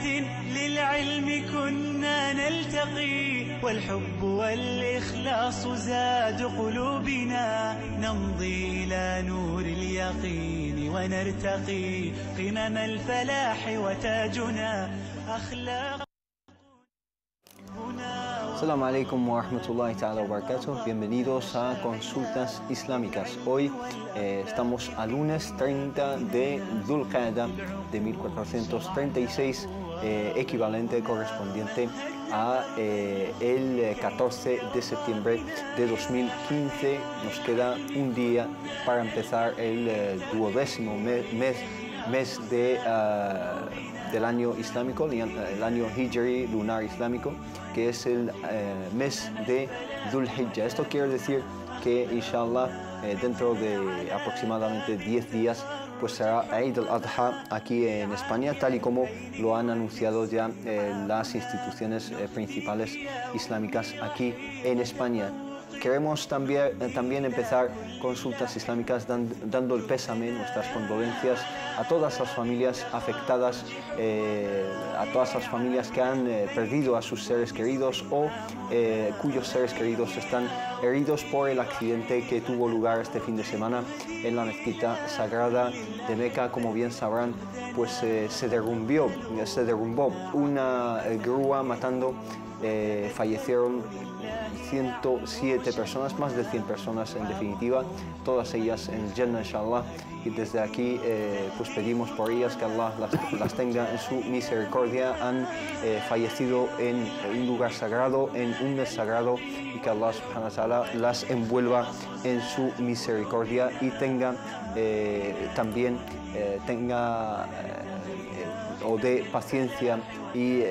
بيعة للعلم كنا نلتقي، والحب والإخلاص زاد قلوبنا، نمضي إلى نور اليقين ونرتقي قمم الفلاح وتاجنا أخلاق. Assalamu alaikum wa rahmatullahi ta'ala wa barakatuh. Bienvenidos a Consultas Islámicas. Hoy estamos a lunes 30 de Dhul Qa'dah de 1436, equivalente correspondiente a el 14 de septiembre de 2015. Nos queda un día para empezar el 12º mes del año islámico, el año Hijri lunar islámico, que es el mes de Dhul Hijjah. Esto quiere decir que, inshallah, dentro de aproximadamente 10 días, pues será Eid al-Adha aquí en España, tal y como lo han anunciado ya las instituciones principales islámicas aquí en España. Queremos también empezar Consultas Islámicas dando el pésame, nuestras condolencias a todas las familias afectadas, a todas las familias que han perdido a sus seres queridos o cuyos seres queridos están heridos por el accidente que tuvo lugar este fin de semana en la mezquita sagrada de Meca. Como bien sabrán, pues se derrumbó una grúa matando, fallecieron 107 personas, más de 100 personas en definitiva, todas ellas en el Jannah, inshallah, y desde aquí pues pedimos por ellas que Allah las tenga en su misericordia. Han fallecido en un lugar sagrado, en un mes sagrado, y que Allah subhanahu wa ta'ala las envuelva en su misericordia y tenga también o dé paciencia y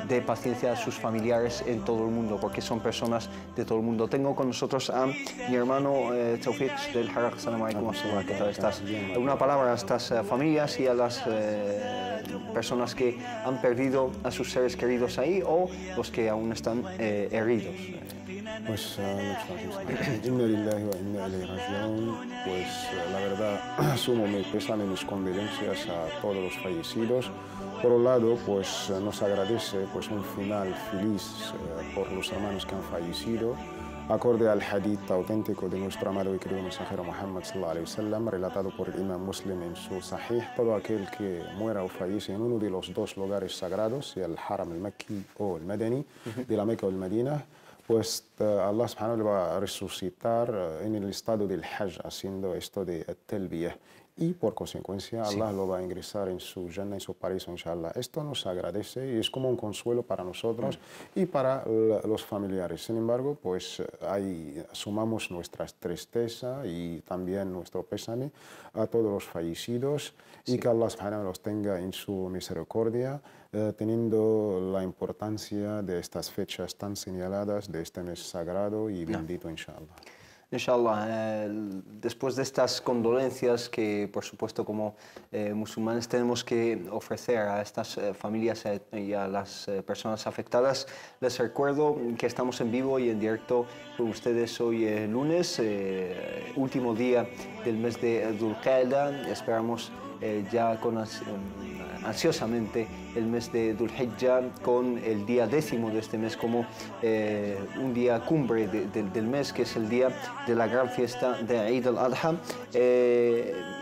de paciencia a sus familiares en todo el mundo, porque son personas de todo el mundo. Tengo con nosotros a mi hermano Tawfiq del Harak. Assalamu alaikum, ¿qué tal estás? Una palabra a estas familias y a las personas que han perdido a sus seres queridos ahí o los que aún están heridos. Pues inna lillahi wa inna ilayhi raji'un. Pues la verdad, asumo mi pésame, mis condolencias a todos los fallecidos. Por un lado, pues nos agradece pues un final feliz por los hermanos que han fallecido, acorde al hadith auténtico de nuestro amado y querido mensajero Muhammad sallallahu alaihi wasallam, relatado por el Imam Muslim en su Sahih. Todo aquel que muera o fallece en uno de los dos lugares sagrados, el Haram al-Makki o el Madani, de la Meca o el Medina, pues Allah subhanahu wa ta'ala va a resucitar en el estado del Hajj, haciendo esto de Talbiyah. Y por consecuencia Allah lo va a ingresar en su Jannah, en su paraíso, inshallah. Esto nos agradece y es como un consuelo para nosotros y para los familiares. Sin embargo, pues ahí sumamos nuestra tristeza y también nuestro pésame a todos los fallecidos y que Allah subhanahu los tenga en su misericordia, teniendo la importancia de estas fechas tan señaladas de este mes sagrado y bendito, inshallah. Inshallah, después de estas condolencias que, por supuesto, como musulmanes tenemos que ofrecer a estas familias y a las personas afectadas, les recuerdo que estamos en vivo y en directo con ustedes hoy lunes, último día del mes de Dhul Qa'dah. Esperamos ya ansiosamente el mes de Dhul Hijjah, con el día 10º de este mes como un día cumbre del mes, que es el día de la gran fiesta de Eid al-Adha.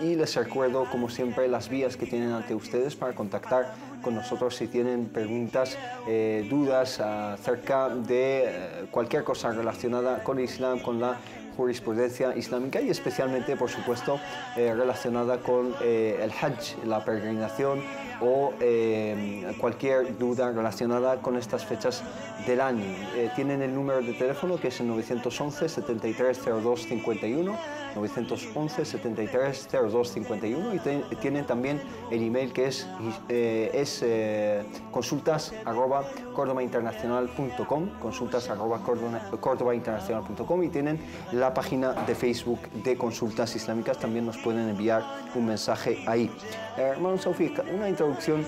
Y les recuerdo, como siempre, las vías que tienen ante ustedes para contactar con nosotros si tienen preguntas, dudas acerca de cualquier cosa relacionada con el Islam, con la jurisprudencia islámica y especialmente, por supuesto, relacionada con el Hajj, la peregrinación, o cualquier duda relacionada con estas fechas del año. Tienen el número de teléfono, que es el 911 73 02 51, 911 73 02 51, y tienen también el email, que es consultas@cordobainternacional.com, consultas@cordobainternacional.com, y tienen la página de Facebook de Consultas Islámicas. También nos pueden enviar un mensaje ahí. Hermano Tawfiq, una introducción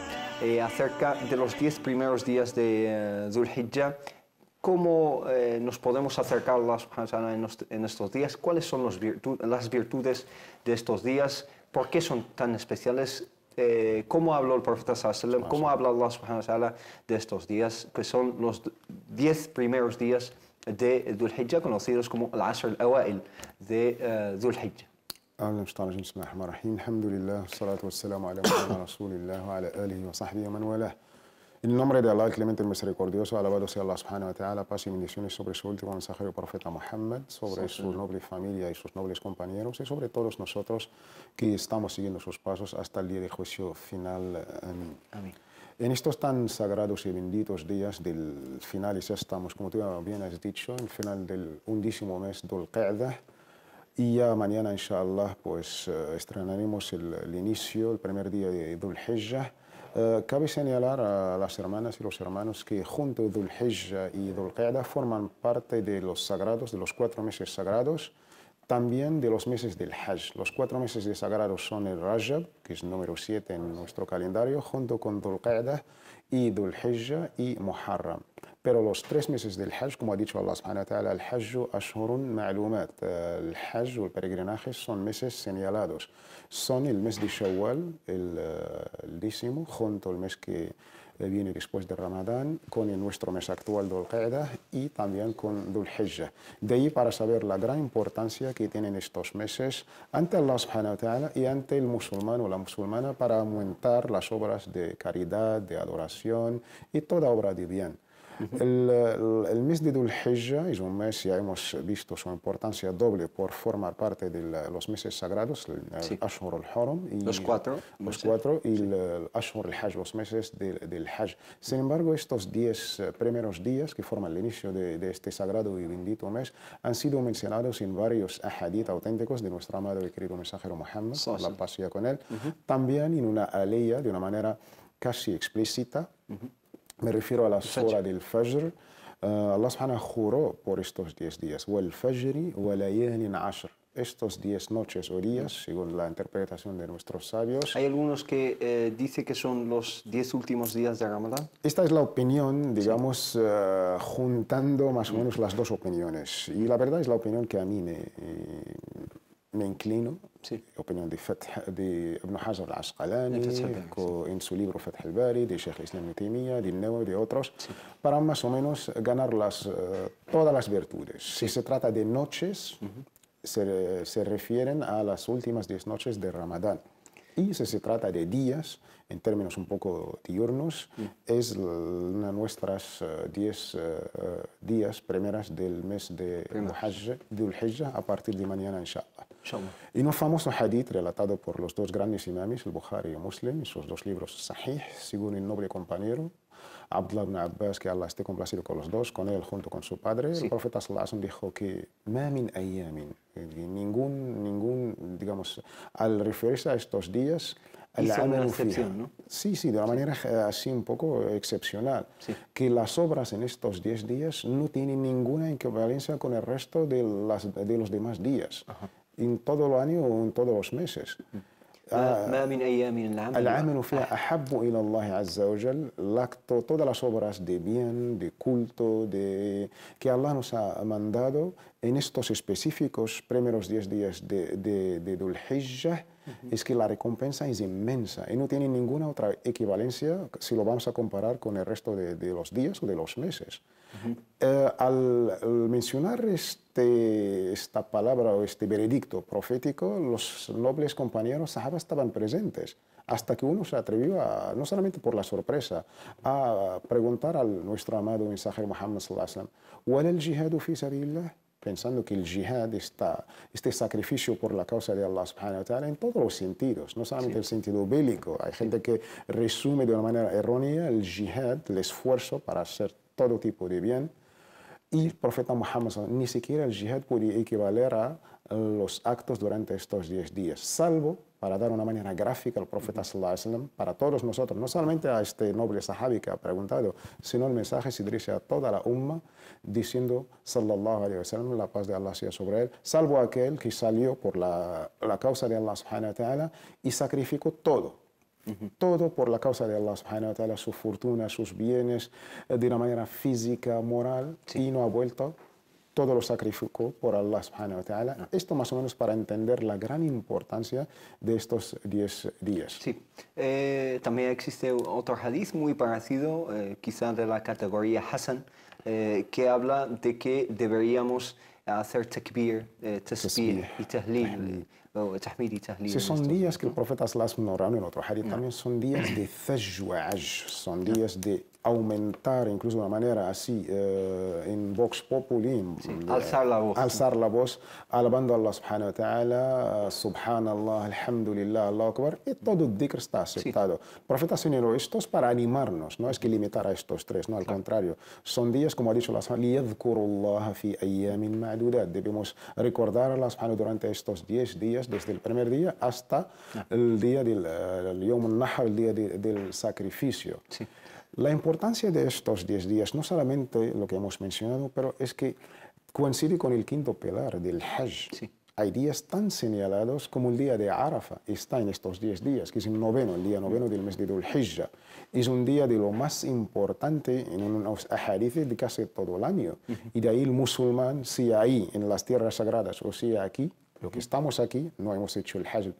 acerca de los 10 primeros días de Dhul Hijjah. ¿Cómo nos podemos acercar a Allah subhanahu wa ta'ala en estos días? ¿Cuáles son las virtudes de estos días? ¿Por qué son tan especiales? cómo habló el profeta sallallahu alaihi wasallam, cómo habla Allah subhanahu wa ta'ala de estos días, que son los 10 primeros días de Dhul Hijjah, conocidos como el Ashr al-Awail de Dhul Hijjah. بسم الله الرحمن الرحيم الحمد لله والصلاة والسلام على مولانا رسول الله وعلى آله وصحبه ومن والاه. En nombre de Allah, el clemente, el misericordioso, alabado sea Allah subhanahu wa ta'ala, paz y bendiciones sobre su último mensajero profeta Muhammad, sobre su noble familia y sus nobles compañeros y sobre todos nosotros que estamos siguiendo sus pasos hasta el día de juicio final. Amén. Amén. En estos tan sagrados y benditos días del final, ya estamos, como tú bien has dicho, en el final del undécimo mes Dhul Qa'dah. Y ya mañana, inshallah, pues estrenaremos el inicio, el primer día de Dhul Hijjah. Cabe señalar a las hermanas y los hermanos que junto Dhul Hijjah y Dhul Qa'dah forman parte de los sagrados, de los 4 meses sagrados, también de los meses del Hajj. Los 4 meses de sagrados son el Rajab, que es número 7 en nuestro calendario, junto con Dhul Qa'dah y Dhul Hijjah y Muharram. Pero los 3 meses del Hajj, como ha dicho Allah subhanahu wa ta'ala, el Hajju ashhurun ma'lumat. El Hajj o el peregrinaje son meses señalados. Son el mes de Shawwal, el 10º, junto al mes que viene después de Ramadán, con nuestro mes actual Dhul Qa'dah y también con Dhul Hijjah. De ahí para saber la gran importancia que tienen estos meses ante Allah subhanahu wa ta'ala y ante el musulmán o la musulmana para aumentar las obras de caridad, de adoración y toda obra de bien. El mes de Dhul Hijjah es un mes, ya hemos visto su importancia doble por formar parte de los meses sagrados, el Ashhur al-Hurum, los 4 y el Ashhur al-Hajj, los meses del Hajj. Sin embargo, estos 10 primeros días que forman el inicio de este sagrado y bendito mes han sido mencionados en varios ahadith auténticos de nuestro amado y querido mensajero Muhammad, la paz sea con él, también en una aleya de una manera casi explícita. Me refiero a la sura del Fajr. Allah subhanahu juró por estos 10 días. Wal Fajri wa layalin ashr. Estos 10 noches o días, según la interpretación de nuestros sabios. Hay algunos que dicen que son los 10 últimos días de Ramadán. Esta es la opinión, digamos, juntando más o menos las dos opiniones. Y la verdad es la opinión que a mí me inclino. Sí. Opinión de Ibn Hajar al-Asqalani, en su libro Fath al-Bari, de Sheikh al-Islam Ibn Taymiyyah, de Nawawi, de otros, para más o menos ganar todas las virtudes. Si se trata de noches, se refieren a las últimas 10 noches de Ramadán. Y si se trata de días, en términos un poco diurnos, es una de nuestras 10 días primeras del mes de Dhul Hijjah a partir de mañana, inshallah. En un famoso hadith relatado por los dos grandes imames, el Bukhari y Muslim, en sus dos libros Sahih, según el noble compañero Abdullah ibn Abbas, que Allah esté complacido con los dos, con él junto con su padre, el profeta sallallahu alaihi wasallam dijo que ma min ayyamin, digamos, al referirse a estos días, hizo una excepción, ¿no? Sí, de una manera así un poco excepcional, que las obras en estos 10 días no tienen ninguna equivalencia con el resto de los demás días, en todo el año o en todos los meses. ما من أيام العمل فيها أحب إلى الله عز وجل. Todas las obras de bien, de culto, que Allah nos ha mandado en estos específicos primeros 10 días de Dhul Hijjah, es que la recompensa es inmensa y no tiene ninguna otra equivalencia si lo vamos a comparar con el resto de los días o de los meses. Al mencionar esta palabra o este veredicto profético, los nobles compañeros sahabas estaban presentes, hasta que uno se atrevió, no solamente por la sorpresa, a preguntar a nuestro amado mensajero Muhammad sallallahu alaihi wasallam, ¿Wal el jihadu fi sabilillah? Pensando que el jihad este sacrificio por la causa de Allah subhanahu wa ta'ala en todos los sentidos, no solamente el sentido bélico. Hay gente que resume de una manera errónea el jihad, el esfuerzo para hacer todo tipo de bien. Y el profeta Muhammad, ni siquiera el jihad puede equivaler a los actos durante estos 10 días, salvo, para dar una manera gráfica al profeta sallallahu alaihi wasallam, para todos nosotros, no solamente a este noble sahabi que ha preguntado, sino el mensaje se dirige a toda la umma, diciendo, sallallahu alaihi wasallam, la paz de Allah sea sobre él, salvo aquel que salió por la causa de Allah subhanahu wa ta'ala y sacrificó todo. Todo por la causa de Allah subhanahu wa ta'ala, su fortuna, sus bienes, de una manera física, moral, y no ha vuelto todo lo sacrificó por Allah subhanahu wa ta'ala. Esto más o menos para entender la gran importancia de estos 10 días. Sí, también existe otro hadith muy parecido, quizá de la categoría Hasan, que habla de que deberíamos hacer takbir, tasbih y tahlil, o tahmid y tahlil. Sí, son días que el profeta sallallahu alaihi en otro hadith también son días de thajj wa ajj, son días de aumentar, incluso de una manera así, en vox populi, alzar la voz, alabando a Allah subhanahu wa ta'ala, subhanallah, alhamdulillah, Allahu akbar, y todo el dhikr está aceptado. El profeta señaló estos para animarnos, no es que limitar a estos tres, no, al contrario. Son días, como ha dicho Allah, liyadhkurullaha fi ayyamin ma'dudat, debemos recordar a Allah subhanahu durante estos 10 días, desde el primer día hasta el día del Yom al-Nahr, el día del sacrificio. Sí. La importancia de estos 10 días, no solamente lo que hemos mencionado, pero es que coincide con el quinto pilar del Hajj. Sí. Hay días tan señalados como el día de Arafah, está en estos 10 días, que es el noveno, el día noveno del mes de Dhul Hijjah. Es un día de lo más importante en unos hadith de casi todo el año. Y de ahí el musulmán, si ahí en las tierras sagradas o si aquí, lo que estamos aquí, no hemos hecho el Hajj,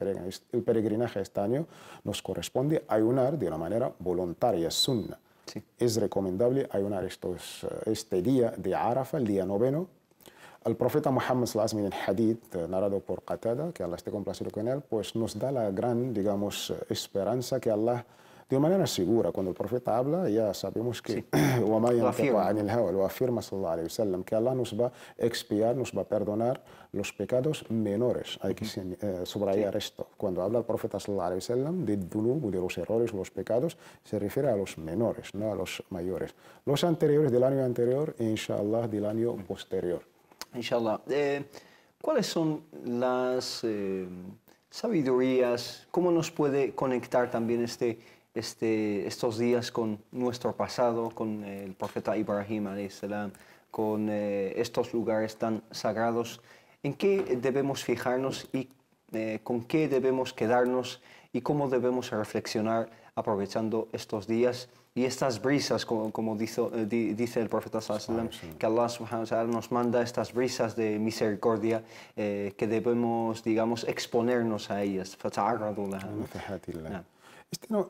el peregrinaje este año, nos corresponde ayunar de una manera voluntaria, sunna. Sí. Es recomendable ayunar este día de Arafah, el día noveno. El profeta Muhammad sallallahu alaihi wasallam, en el hadith narrado por Qatada, que Allah esté complacido con él, pues nos da la gran, digamos, esperanza que Allah, de manera segura, cuando el profeta habla, ya sabemos que lo afirma sallallahu alaihi wasallam, que Allah nos va a expiar, nos va a perdonar los pecados menores. Hay que subrayar esto. Cuando habla el profeta sallallahu alaihi wasallam de dhunub, de los errores, los pecados, se refiere a los menores, no a los mayores. Los anteriores del año anterior e inshallah del año posterior. Inshallah. ¿Cuáles son las sabidurías? ¿Cómo nos puede conectar también estos días con nuestro pasado, con el profeta Ibrahim alayhi salam, con estos lugares tan sagrados? ¿En qué debemos fijarnos y con qué debemos quedarnos y cómo debemos reflexionar aprovechando estos días y estas brisas, como dice el profeta sallallahu alaihi wasallam, que Allah subhanahu wa ta'ala nos manda estas brisas de misericordia, que debemos, digamos, exponernos a ellas?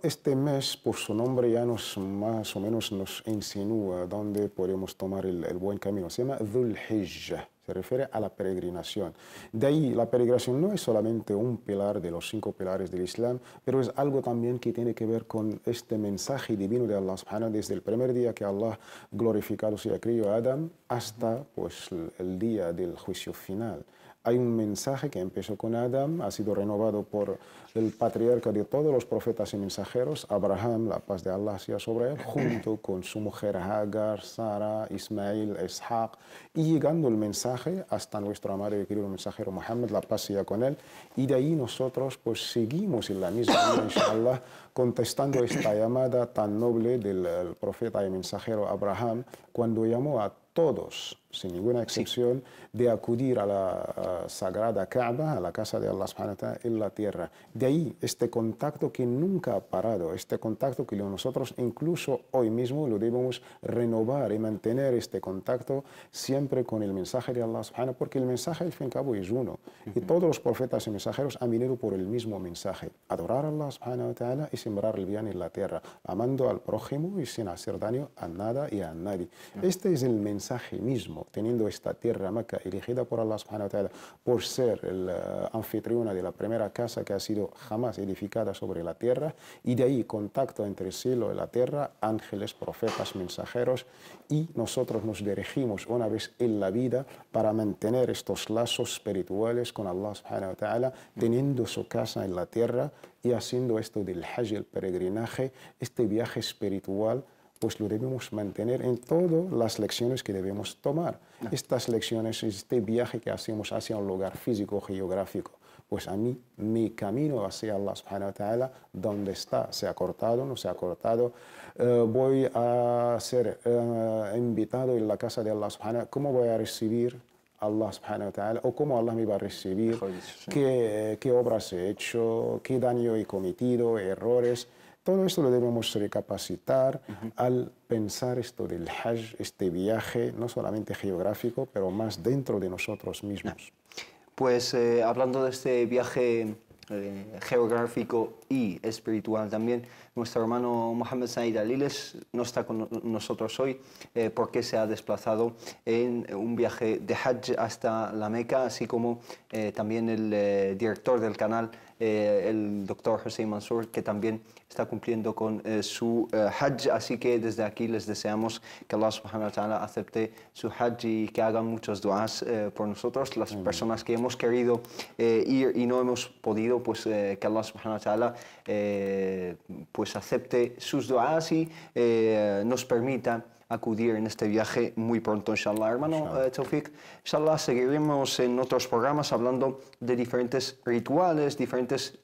Este mes, por su nombre, ya más o menos nos insinúa dónde podemos tomar el buen camino. Se llama Dhul Hijjah, se refiere a la peregrinación. De ahí, la peregrinación no es solamente un pilar de los 5 pilares del Islam, pero es algo también que tiene que ver con este mensaje divino de Allah subhanahu, desde el primer día que Allah glorificado se crió a Adam hasta pues, el día del juicio final. Hay un mensaje que empezó con Adam, ha sido renovado por el patriarca de todos los profetas y mensajeros, Abraham, la paz de Allah sea sobre él, junto con su mujer Hagar, Sara, Ismail, Ishaq, y llegando el mensaje hasta nuestro amado y querido mensajero Muhammad, la paz sea con él, y de ahí nosotros pues seguimos en la misma línea, inshallah, contestando esta llamada tan noble del profeta y mensajero Abraham, cuando llamó a todos, sin ninguna excepción, de acudir a la sagrada Kaaba, a la casa de Allah subhanahu wa ta'ala en la tierra. De ahí este contacto que nunca ha parado, este contacto que nosotros incluso hoy mismo lo debemos renovar y mantener este contacto siempre con el mensaje de Allah subhanahu, porque el mensaje al fin y al cabo es uno. Y todos los profetas y mensajeros han venido por el mismo mensaje: adorar a Allah subhanahu wa ta'ala y sembrar el bien en la tierra, amando al prójimo y sin hacer daño a nada y a nadie. Este es el mensaje mismo, teniendo esta tierra Meca elegida por Allah subhanahu wa ta'ala por ser la anfitriona de la primera casa que ha sido jamás edificada sobre la tierra, y de ahí contacto entre el cielo y la tierra, ángeles, profetas, mensajeros, y nosotros nos dirigimos una vez en la vida para mantener estos lazos espirituales con Allah subhanahu wa ta'ala, teniendo su casa en la tierra y haciendo esto del Hajj, el peregrinaje, este viaje espiritual, pues lo debemos mantener en todas las lecciones que debemos tomar. Estas lecciones, este viaje que hacemos hacia un lugar físico, geográfico, pues a mí, mi camino hacia Allah subhanahu wa ta'ala, ¿dónde está? ¿Se ha cortado? ¿No se ha cortado? ¿Voy a ser invitado en la casa de Allah subhanahu? ¿Cómo voy a recibir Allah subhanahu wa ta'ala? ¿O cómo Allah me va a recibir? ¿Qué obras he hecho? ¿Qué daño he cometido? ¿Errores? Todo esto lo debemos recapacitar al pensar esto del Hajj, este viaje, no solamente geográfico, pero más dentro de nosotros mismos. Pues hablando de este viaje geográfico y espiritual también, nuestro hermano Mohammed Said Aliles no está con nosotros hoy porque se ha desplazado en un viaje de Hajj hasta la Meca, así como también el director del canal, el doctor Hussein Mansour, que también está cumpliendo con su Hajj, así que desde aquí les deseamos que Allah subhanahu wa ta'ala acepte su Hajj y que hagan muchos duas por nosotros, las personas que hemos querido ir y no hemos podido, pues que Allah subhanahu wa ta'ala pues acepte sus duas y nos permita acudir en este viaje muy pronto, inshallah. Hermano Tawfiq, inshallah seguiremos en otros programas hablando de diferentes rituales, diferentes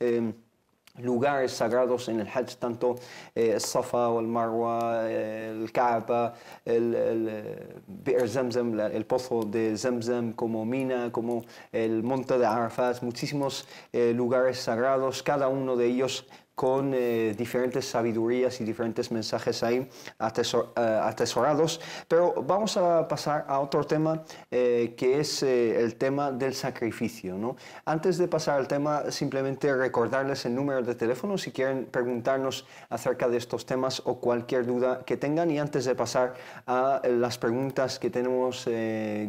lugares sagrados en el Hajj, tanto el Safa o el Marwa, el Kaaba, el Bi'r Zamzam, el pozo de Zamzam, como Mina, como el monte de Arafat, muchísimos lugares sagrados, cada uno de ellos con diferentes sabidurías y diferentes mensajes ahí atesorados. Pero vamos a pasar a otro tema que es el tema del sacrificio, ¿no? Antes de pasar al tema, simplemente recordarles el número de teléfono si quieren preguntarnos acerca de estos temas o cualquier duda que tengan. Y antes de pasar a las preguntas que tenemos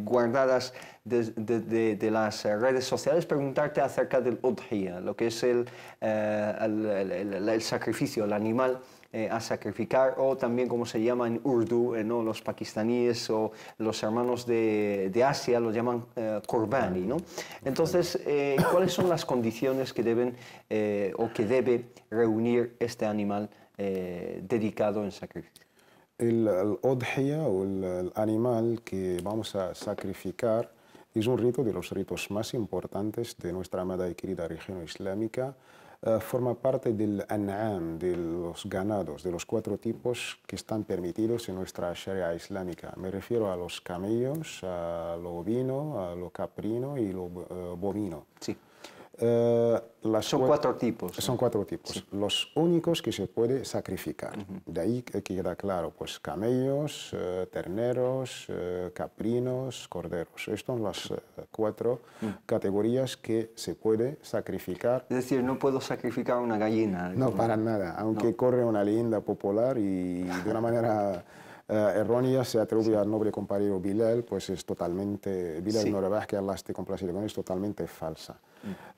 guardadas de las redes sociales, preguntarte acerca del udhiyah, lo que es el sacrificio, el animal a sacrificar, o también como se llama en Urdu, ¿no? Los pakistaníes o los hermanos de Asia lo llaman qurbani, ¿no? Entonces, ¿cuáles son las condiciones que deben o que debe reunir este animal dedicado en sacrificio? El udhiyah o el animal que vamos a sacrificar es un rito de los ritos más importantes de nuestra amada y querida región islámica. Forma parte del an'am, de los ganados, de los 4 tipos que están permitidos en nuestra sharia islámica. Me refiero a los camellos, a lo ovino, a lo caprino y lo bovino. Sí. Son 4 tipos. Son 4 tipos, sí. Los únicos que se puede sacrificar. De ahí que queda claro, pues camellos, terneros, caprinos, corderos. Estas son las 4 categorías que se puede sacrificar. Es decir, no puedo sacrificar una gallina. No, para nada, aunque corre una leyenda popular y de una manera errónea se atribuye al noble compañero Bilal, pues es totalmente, Bilal ibn Rabah, que Allah esté complacido con él, es totalmente falsa.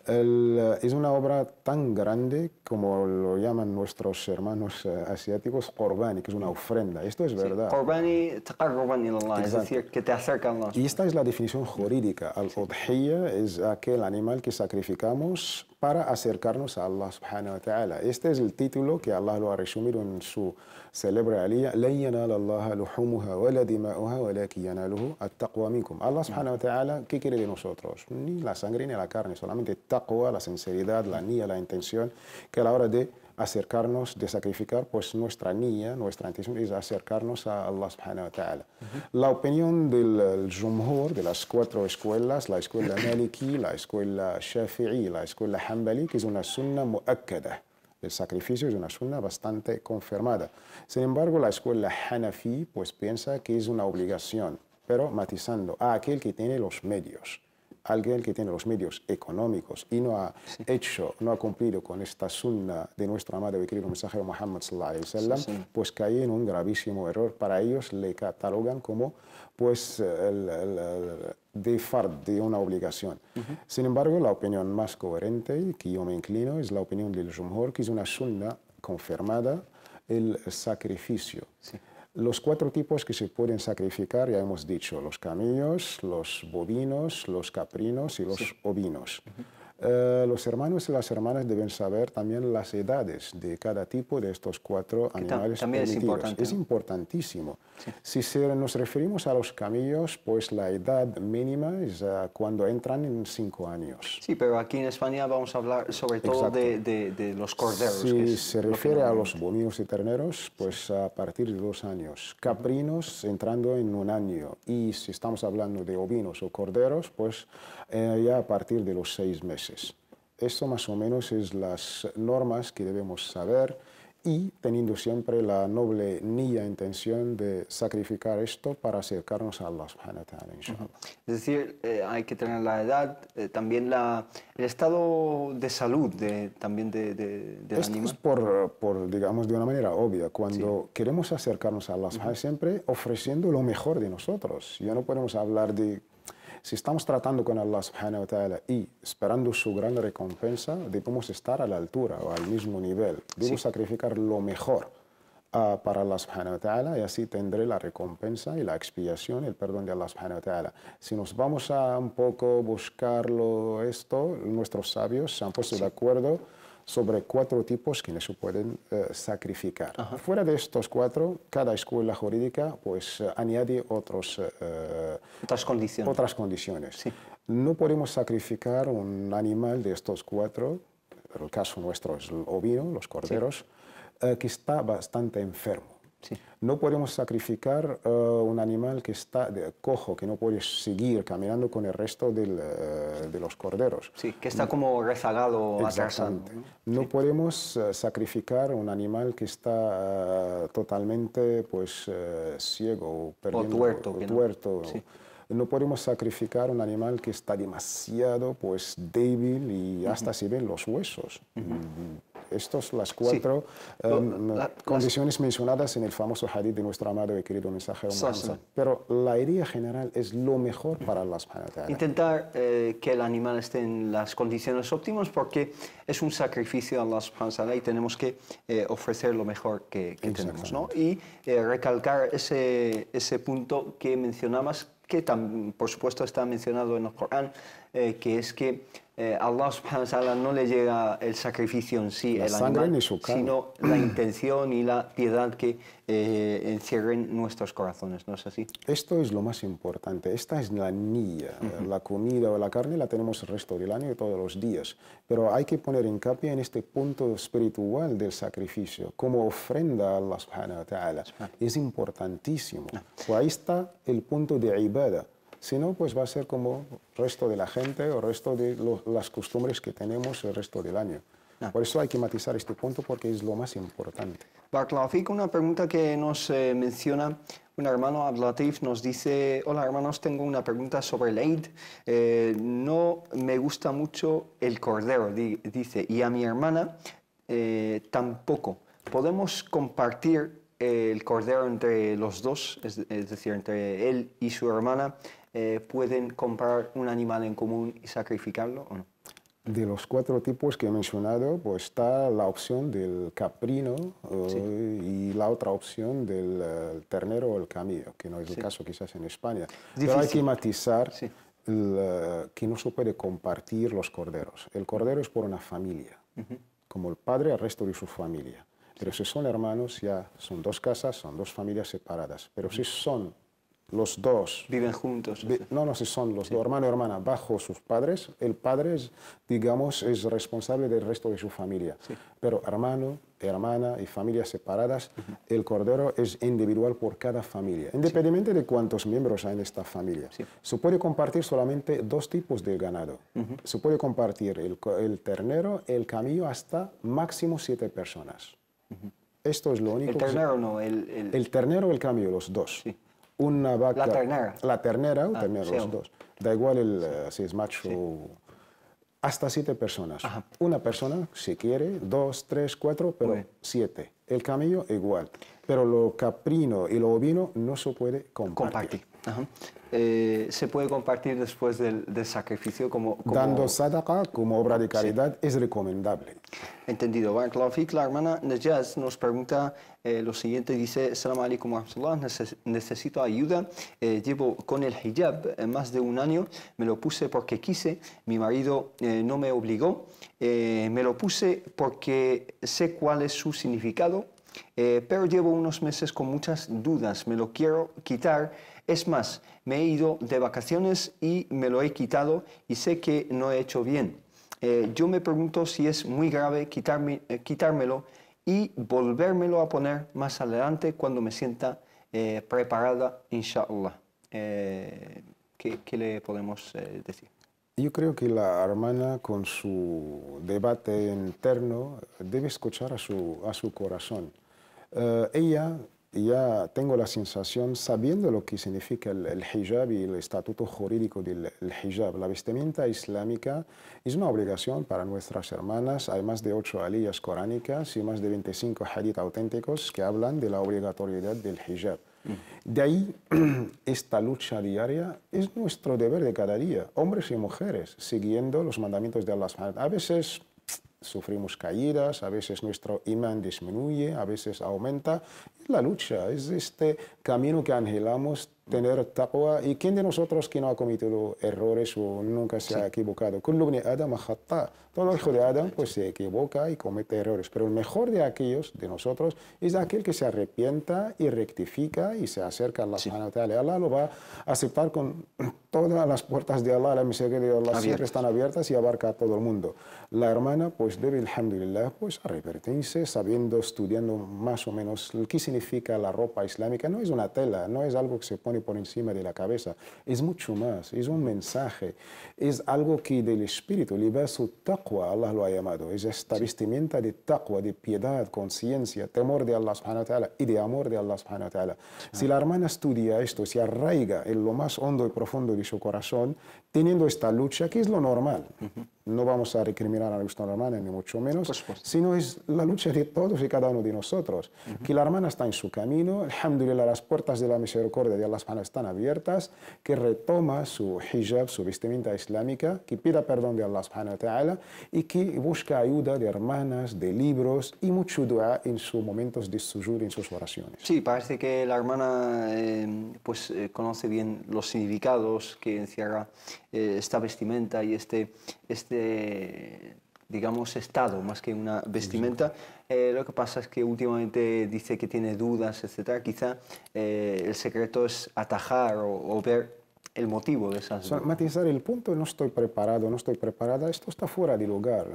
Es una obra tan grande como lo llaman nuestros hermanos asiáticos, qurbani, que es una ofrenda. Esto es verdad. Qurbani taqarruban ila Allah, es decir, que te acerca a Allah. Y esta es la definición jurídica. Al-udhiyya es aquel animal que sacrificamos para acercarnos a Allah subhanahu wa ta'ala. Este es el título que Allah lo ha resumido en su célebre aliyah: "Lan yanala Allaha luhumuha wala dima'uha walakin yanaluhu at-taqwa minkum". Allah subhanahu wa ta'ala, ¿qué quiere de nosotros? Ni la sangre ni la carne, solamente taqwa, la sinceridad, la niyya, la intención, que a la hora de acercarnos, de sacrificar, pues nuestra niyya, nuestra intención es acercarnos a Allah subhanahu wa ta'ala. La opinión del jumhur, de las 4 escuelas, la escuela maliki, la escuela shafi'i, la escuela hanbali, que es una sunna muakkada. El sacrificio es una sunna bastante confirmada. Sin embargo, la escuela hanafi pues piensa que es una obligación, pero matizando a aquel que tiene los medios. Alguien que tiene los medios económicos y no ha no ha cumplido con esta sunna de nuestro amado y querido mensajero Muhammad sallallahu alaihi wasallam, pues cae en un gravísimo error. Para ellos le catalogan como pues de fard, de una obligación. Sin embargo, la opinión más coherente, que yo me inclino, es la opinión del jumhur, que es una sunna confirmada, el sacrificio. Los 4 tipos que se pueden sacrificar, ya hemos dicho, los camellos, los bovinos, los caprinos y los ovinos. Los hermanos y las hermanas deben saber también las edades de cada tipo de estos 4 animales también permitidos. Es importante. Es importantísimo. Si nos referimos a los camellos, pues la edad mínima es cuando entran en 5 años. Sí, pero aquí en España vamos a hablar sobre todo de los corderos. Si se refiere a los bovinos y terneros, pues a partir de 2 años. Caprinos entrando en 1 año. Y si estamos hablando de ovinos o corderos, pues ya a partir de los 6 meses. Esto más o menos es las normas que debemos saber y teniendo siempre la noble niyya, intención de sacrificar esto para acercarnos a Allah subhanahu wa ta'ala, inshallah. Es decir, hay que tener la edad, también el estado de salud también del Esto animal. es digamos, de una manera obvia. Cuando queremos acercarnos a Allah subhanahu wa ta'ala, siempre ofreciendo lo mejor de nosotros. Ya no podemos hablar de... Si estamos tratando con Allah subhanahu wa ta'ala y esperando su gran recompensa, debemos estar a la altura o al mismo nivel. Debemos sacrificar lo mejor para Allah subhanahu wa ta'ala y así tendré la recompensa y la expiación, el perdón de Allah subhanahu wa ta'ala. Si nos vamos a un poco buscarlo esto, nuestros sabios se han puesto de acuerdo sobre 4 tipos que no se pueden sacrificar. Fuera de estos 4, cada escuela jurídica pues, añade otras condiciones. Sí. No podemos sacrificar un animal de estos 4, en el caso nuestro es el ovino, los corderos, que está bastante enfermo. Sí. No podemos sacrificar un animal que está cojo, que no puede seguir caminando con el resto de los corderos. Sí, que está como rezagado, atrasado. No podemos sacrificar un animal que está totalmente ciego o tuerto. No podemos sacrificar un animal que está demasiado débil y hasta se ven los huesos. Estas las 4 condiciones mencionadas en el famoso hadith de nuestro amado y querido mensajero Muhammad. Pero la idea general es lo mejor para Allah subhanahu wa ta'ala. Intentar que el animal esté en las condiciones óptimas porque es un sacrificio a Allah subhanahu wa ta'ala y tenemos que ofrecer lo mejor que tenemos, ¿no? Y recalcar ese punto que mencionabas, que por supuesto está mencionado en el Corán, que es que Allah subhanahu wa ta'ala no le llega el sacrificio en sí, el animal, sino la intención y la piedad que encierren nuestros corazones, ¿no es así? Esto es lo más importante, esta es la niyya. La comida o la carne la tenemos el resto del año y todos los días, pero hay que poner hincapié en este punto espiritual del sacrificio, como ofrenda a Allah subhanahu wa ta'ala. Es importantísimo. Ahí está el punto de ibada. Si no, pues va a ser como el resto de la gente o el resto de las costumbres que tenemos el resto del año. Por eso hay que matizar este punto porque es lo más importante. Barakallahu Fik, una pregunta que nos menciona un hermano, Abdulatif, nos dice: hola hermanos, tengo una pregunta sobre el Eid. No me gusta mucho el cordero, dice, y a mi hermana tampoco. ¿Podemos compartir el cordero entre los dos? Es decir, entre él y su hermana. ¿Pueden comprar un animal en común y sacrificarlo o no? De los 4 tipos que he mencionado, pues está la opción del caprino y la otra opción del ternero o el camello, que no es el caso quizás en España. Pero hay que matizar que no se puede compartir los corderos. El cordero es por una familia, como el padre al resto de su familia. Pero si son hermanos, ya son 2 casas, son 2 familias separadas. Pero si son los 2... ¿Viven juntos? No, si son los 2 hermano y hermana bajo sus padres, el padre es responsable del resto de su familia. Pero hermano, hermana y familias separadas, el cordero es individual por cada familia, independientemente de cuántos miembros hay en esta familia. Se puede compartir solamente 2 tipos de ganado. Se puede compartir el ternero, el camello, hasta máximo 7 personas. Esto es lo único. ¿El ternero no? El ternero o el camello, los 2. Una vaca, la ternera o ternero, los 2. Da igual si es macho, hasta 7 personas. Una persona, si quiere, 2, 3, 4, pero 7. El camello igual. Pero lo caprino y lo ovino no se puede compartir. Se puede compartir después del sacrificio como... Dando sadaqa como obra de caridad es recomendable. Entendido. Barakallahu Fik. La hermana Najaz nos pregunta lo siguiente, dice: Assalamu alaikum wa rahmatullah, necesito ayuda, llevo con el hijab más de 1 año, me lo puse porque quise, mi marido no me obligó, me lo puse porque sé cuál es su significado, pero llevo unos meses con muchas dudas, me lo quiero quitar. Es más, me he ido de vacaciones y me lo he quitado y sé que no he hecho bien. Yo me pregunto si es muy grave quitármelo y volvérmelo a poner más adelante cuando me sienta preparada, inshallah. ¿Qué le podemos decir? Yo creo que la hermana con su debate interno debe escuchar a su corazón. Ella, ya tengo la sensación, sabiendo lo que significa el hijab y el estatuto jurídico del hijab, la vestimenta islámica es una obligación para nuestras hermanas. Hay más de 8 aliyas coránicas y más de 25 hadith auténticos que hablan de la obligatoriedad del hijab. De ahí, esta lucha diaria es nuestro deber de cada día, hombres y mujeres, siguiendo los mandamientos de Allah. A veces sufrimos caídas, a veces nuestro imán disminuye, a veces aumenta. Es la lucha, es este camino que anhelamos tener taqwa. ¿Y quién de nosotros que no ha cometido errores o nunca se ha equivocado? Kullu ibni Adam khata. Todo hijo de Adam pues se equivoca y comete errores, pero el mejor de aquellos, de nosotros, es aquel que se arrepienta y rectifica y se acerca a Allah subhanahu wa ta'ala. Allah lo va a aceptar con todas las puertas de Allah, la misericordia de Allah siempre están abiertas y abarca a todo el mundo. La hermana pues debe, alhamdulillah, pues arrepentirse, sabiendo, estudiando más o menos qué significa la ropa islámica. No es una tela, no es algo que se pone por encima de la cabeza, es mucho más, es un mensaje, es algo que del espíritu, libasu taqwa, Allah lo ha llamado, es esta vestimenta de taqwa, de piedad, conciencia, temor de Allah subhanahu wa ta'ala y de amor de Allah subhanahu wa ta'ala. Si la hermana estudia esto, se arraiga en lo más hondo y profundo de su corazón, teniendo esta lucha, que es lo normal. No vamos a recriminar a nuestra hermana, ni mucho menos, sino es la lucha de todos y cada uno de nosotros. Que la hermana está en su camino, alhamdulillah, las puertas de la misericordia de Allah están abiertas, que retoma su hijab, su vestimenta islámica, que pida perdón de Allah subhanahu wa ta'ala y que busca ayuda de hermanas, de libros y mucho dua en sus momentos de sujud, en sus oraciones. Sí, parece que la hermana conoce bien los significados que encierra esta vestimenta y este digamos, estado, más que una vestimenta. Lo que pasa es que últimamente dice que tiene dudas, etc. Quizá el secreto es atajar o ver el motivo de esas dudas. Matizar el punto, no estoy preparado, no estoy preparada, esto está fuera de lugar.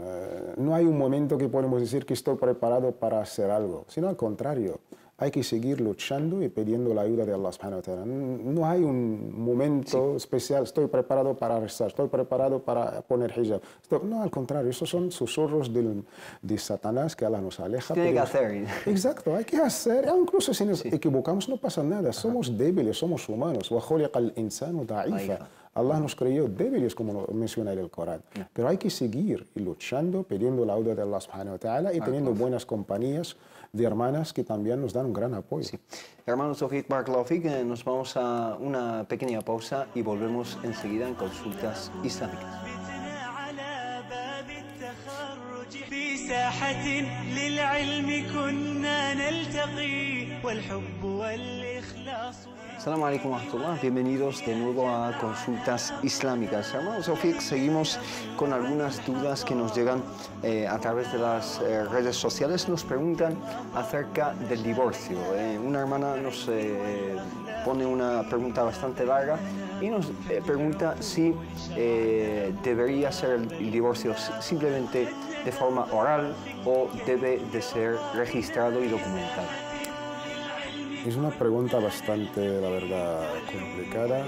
No hay un momento que podemos decir que estoy preparado para hacer algo, sino al contrario. Hay que seguir luchando y pidiendo la ayuda de Allah subhanahu wa ta'ala. No hay un momento especial, estoy preparado para rezar, estoy preparado para poner hijab. No, al contrario, esos son susurros de Satanás que Allah nos aleja. Tiene que hacer. Exacto, hay que hacer. Incluso si nos equivocamos no pasa nada, somos débiles, somos humanos. وَخُلِقَ الْإِنسَانُ ضَعِيفًا. Allah nos creyó débiles, como menciona en el Corán. Pero hay que seguir luchando, pidiendo la ayuda de Allah subhanahu wa ta'ala y teniendo buenas compañías de hermanas que también nos dan un gran apoyo. Sí. Hermanos Tawfiq, Barakallahu Fik, nos vamos a una pequeña pausa y volvemos enseguida en Consultas Islámicas. في ساحة للعلم كنا نلتقي والحب والإخلاص. Assalamu alaikum wa rahmatullah, bienvenidos de nuevo a Consultas Islámicas. Hermanos Tawfiq, seguimos con algunas dudas que nos llegan a través de las redes sociales. Nos preguntan acerca del divorcio. Una hermana nos pone una pregunta bastante larga y nos pregunta si debería ser el divorcio simplemente de forma oral o debe de ser registrado y documentado. Es una pregunta bastante, la verdad, complicada.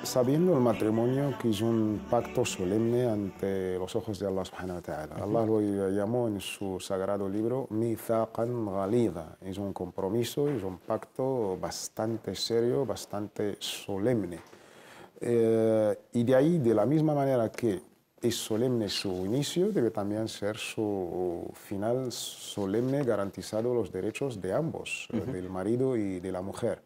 Sabiendo el matrimonio que es un pacto solemne ante los ojos de Allah subhanahu wa ta'ala. Allah lo llamó en su sagrado libro Mithaqan Ghalidha. Es un compromiso, es un pacto bastante serio, bastante solemne. Y de ahí, de la misma manera que es solemne su inicio, debe también ser su final solemne, garantizado los derechos de ambos, del marido y de la mujer.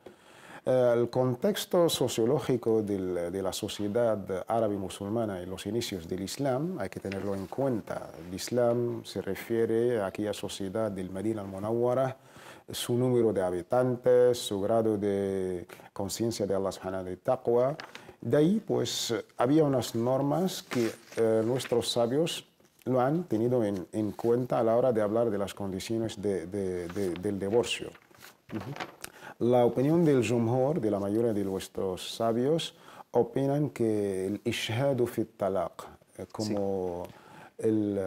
El contexto sociológico de la sociedad árabe musulmana en los inicios del Islam hay que tenerlo en cuenta. El Islam se refiere a aquella sociedad del Medina al-Munawwara, su número de habitantes, su grado de conciencia de Allah subhanahu de taqwa. De ahí, pues, había unas normas que nuestros sabios lo han tenido en cuenta a la hora de hablar de las condiciones del divorcio. La opinión del jumhur, de la mayoría de nuestros sabios, opinan que el ishhadu fi talaq, como el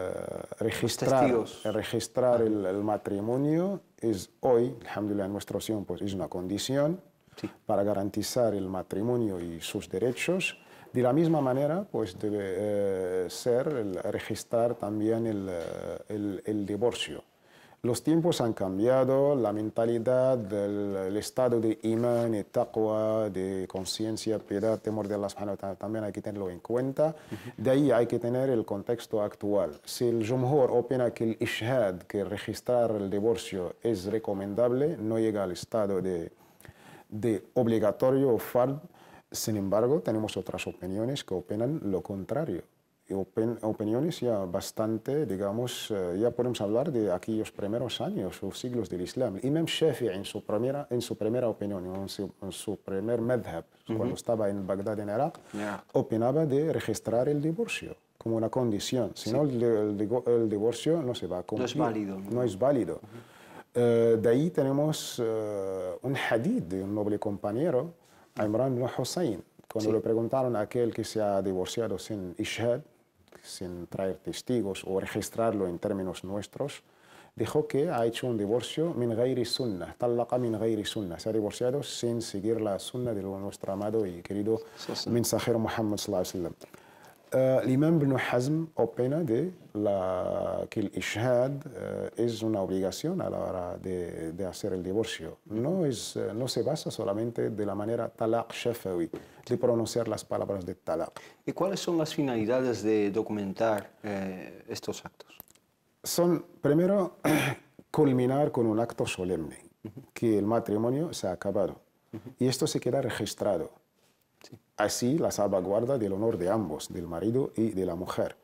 registrar el matrimonio, es hoy, alhamdulillah, en nuestra opción, pues es una condición para garantizar el matrimonio y sus derechos, De la misma manera, pues debe registrar también el divorcio. Los tiempos han cambiado, la mentalidad, el estado de imán, de taqwa, de conciencia, piedad, temor de Allah subhanahu wa ta'ala, también hay que tenerlo en cuenta. De ahí hay que tener el contexto actual. Si el Jumhur opina que el ishhad, que registrar el divorcio es recomendable, no llega al estado de obligatorio o fard. Sin embargo, tenemos otras opiniones que opinan lo contrario. Opiniones ya bastante, digamos, ya podemos hablar de aquellos primeros años o siglos del Islam. Imam Shafi'i en su primera opinión, en su primer madhab, cuando estaba en Bagdad, en Irak, opinaba de registrar el divorcio como una condición. Si no, el divorcio no se va a cumplir. No es válido. No es válido. De ahí tenemos un hadith de un noble compañero, Imran ibn Hussein, cuando le preguntaron a aquel que se ha divorciado sin ishhad, sin traer testigos o registrarlo en términos nuestros, dijo que ha hecho un divorcio min ghayri sunnah, talaqa min ghayri sunnah, se ha divorciado sin seguir la sunnah de nuestro amado y querido mensajero Muhammad sallallahu alaihi wasallam. El Imam Ibn Hazm opina que el ishhad es una obligación a la hora de hacer el divorcio. No se basa solamente de la manera talaq shafawi, de pronunciar las palabras de talaq. ¿Y cuáles son las finalidades de documentar estos actos? Son, primero, culminar con un acto solemne, que el matrimonio se ha acabado. Y esto se queda registrado. Así la salvaguarda del honor de ambos, del marido y de la mujer.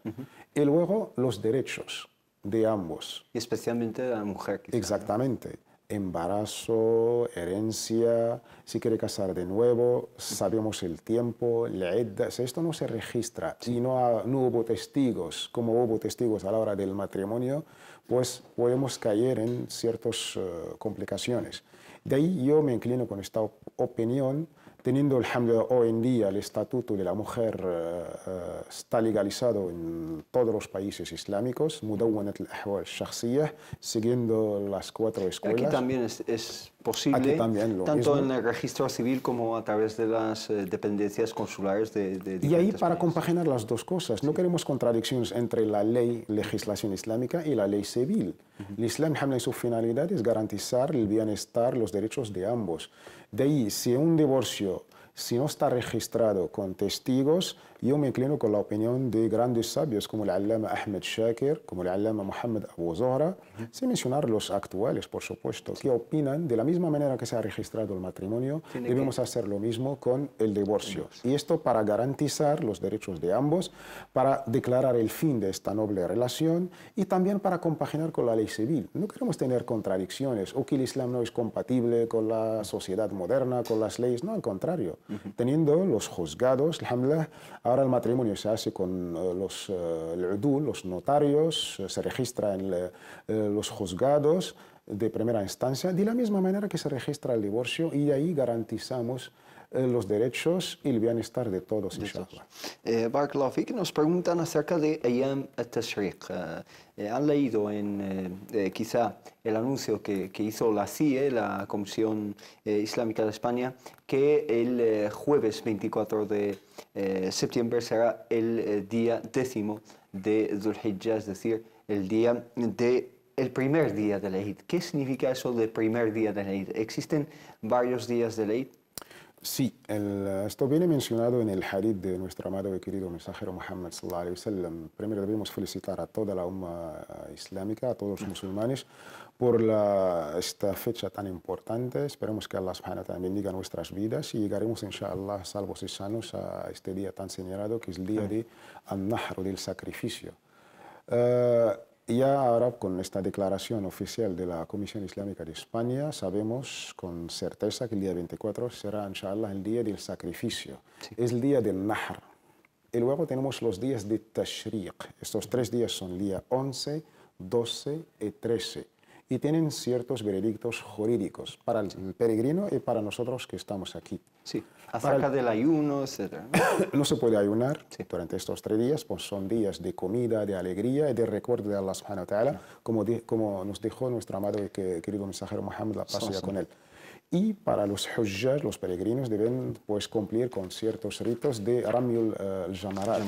Y luego los derechos de ambos. Y especialmente de la mujer. Quizá, exactamente. Embarazo, herencia, si quiere casar de nuevo, sabemos el tiempo, la idda. Si esto no se registra y no hubo testigos, como hubo testigos a la hora del matrimonio, pues podemos caer en ciertas complicaciones. De ahí yo me inclino con esta opinión. Teniendo, alhamdulillah, hoy en día el estatuto de la mujer está legalizado en todos los países islámicos, mudawwanat al-ahwal al-shakhsiyah, siguiendo las 4 escuelas. Aquí también es posible, aquí también tanto mismo. En el registro civil como a través de las dependencias consulares de Y ahí países. para compaginar las dos cosas, no queremos contradicciones entre la ley, legislación islámica y la ley civil. El Islam, en su finalidad es garantizar el bienestar, los derechos de ambos. De ahí, si un divorcio, si no está registrado con testigos, yo me inclino con la opinión de grandes sabios como el Allama Ahmed Shakir, como el Allama Muhammad Abu Zuhra, sin mencionar los actuales, por supuesto, que opinan de la misma manera que se ha registrado el matrimonio, debemos hacer lo mismo con el divorcio. Y esto para garantizar los derechos de ambos, para declarar el fin de esta noble relación y también para compaginar con la ley civil. No queremos tener contradicciones o que el Islam no es compatible con la sociedad moderna, con las leyes, no, al contrario. Teniendo los juzgados, alhamdulillah, ahora el matrimonio se hace con los udul, los notarios, se registra en los juzgados de primera instancia, de la misma manera que se registra el divorcio, y ahí garantizamos los derechos y el bienestar de todos, inshallah. Barakallahu Fik, nos preguntan acerca de Ayyam al-Tashriq. Han leído quizá el anuncio que hizo la CIE, la Comisión Islámica de España, que el jueves 24 de septiembre será el día 10º de Dhul Hijjah, es decir, el primer día del Eid. ¿Qué significa eso de primer día del Eid? ¿Existen varios días del Eid? Sí, esto viene mencionado en el hadith de nuestro amado y querido mensajero Muhammad sallallahu alaihi wasallam. Primero debemos felicitar a toda la umma islámica, a todos los musulmanes, por esta fecha tan importante. Esperemos que Allah subhanahu wa ta'ala bendiga nuestras vidas y llegaremos, inshallah, salvos y sanos a este día tan señalado, que es el día de An-Nahr, del sacrificio. Ya ahora, con esta declaración oficial de la Comisión Islámica de España, sabemos con certeza que el día 24 será, inshallah, el día del sacrificio. Sí. Es el día del Nahr. Y luego tenemos los días de Tashriq. Estos 3 días son el día 11, 12 y 13. Y tienen ciertos veredictos jurídicos para el peregrino y para nosotros que estamos aquí. Sí, acerca del ayuno, etc. No se puede ayunar durante estos 3 días, pues son días de comida, de alegría y de recuerdo de Allah subhanahu wa ta'ala, como nos dijo nuestro amado y querido mensajero Muhammad, la paz sea con él. Y para los hujjaj, los peregrinos deben pues, cumplir con ciertos ritos de Ramyul Jamarat,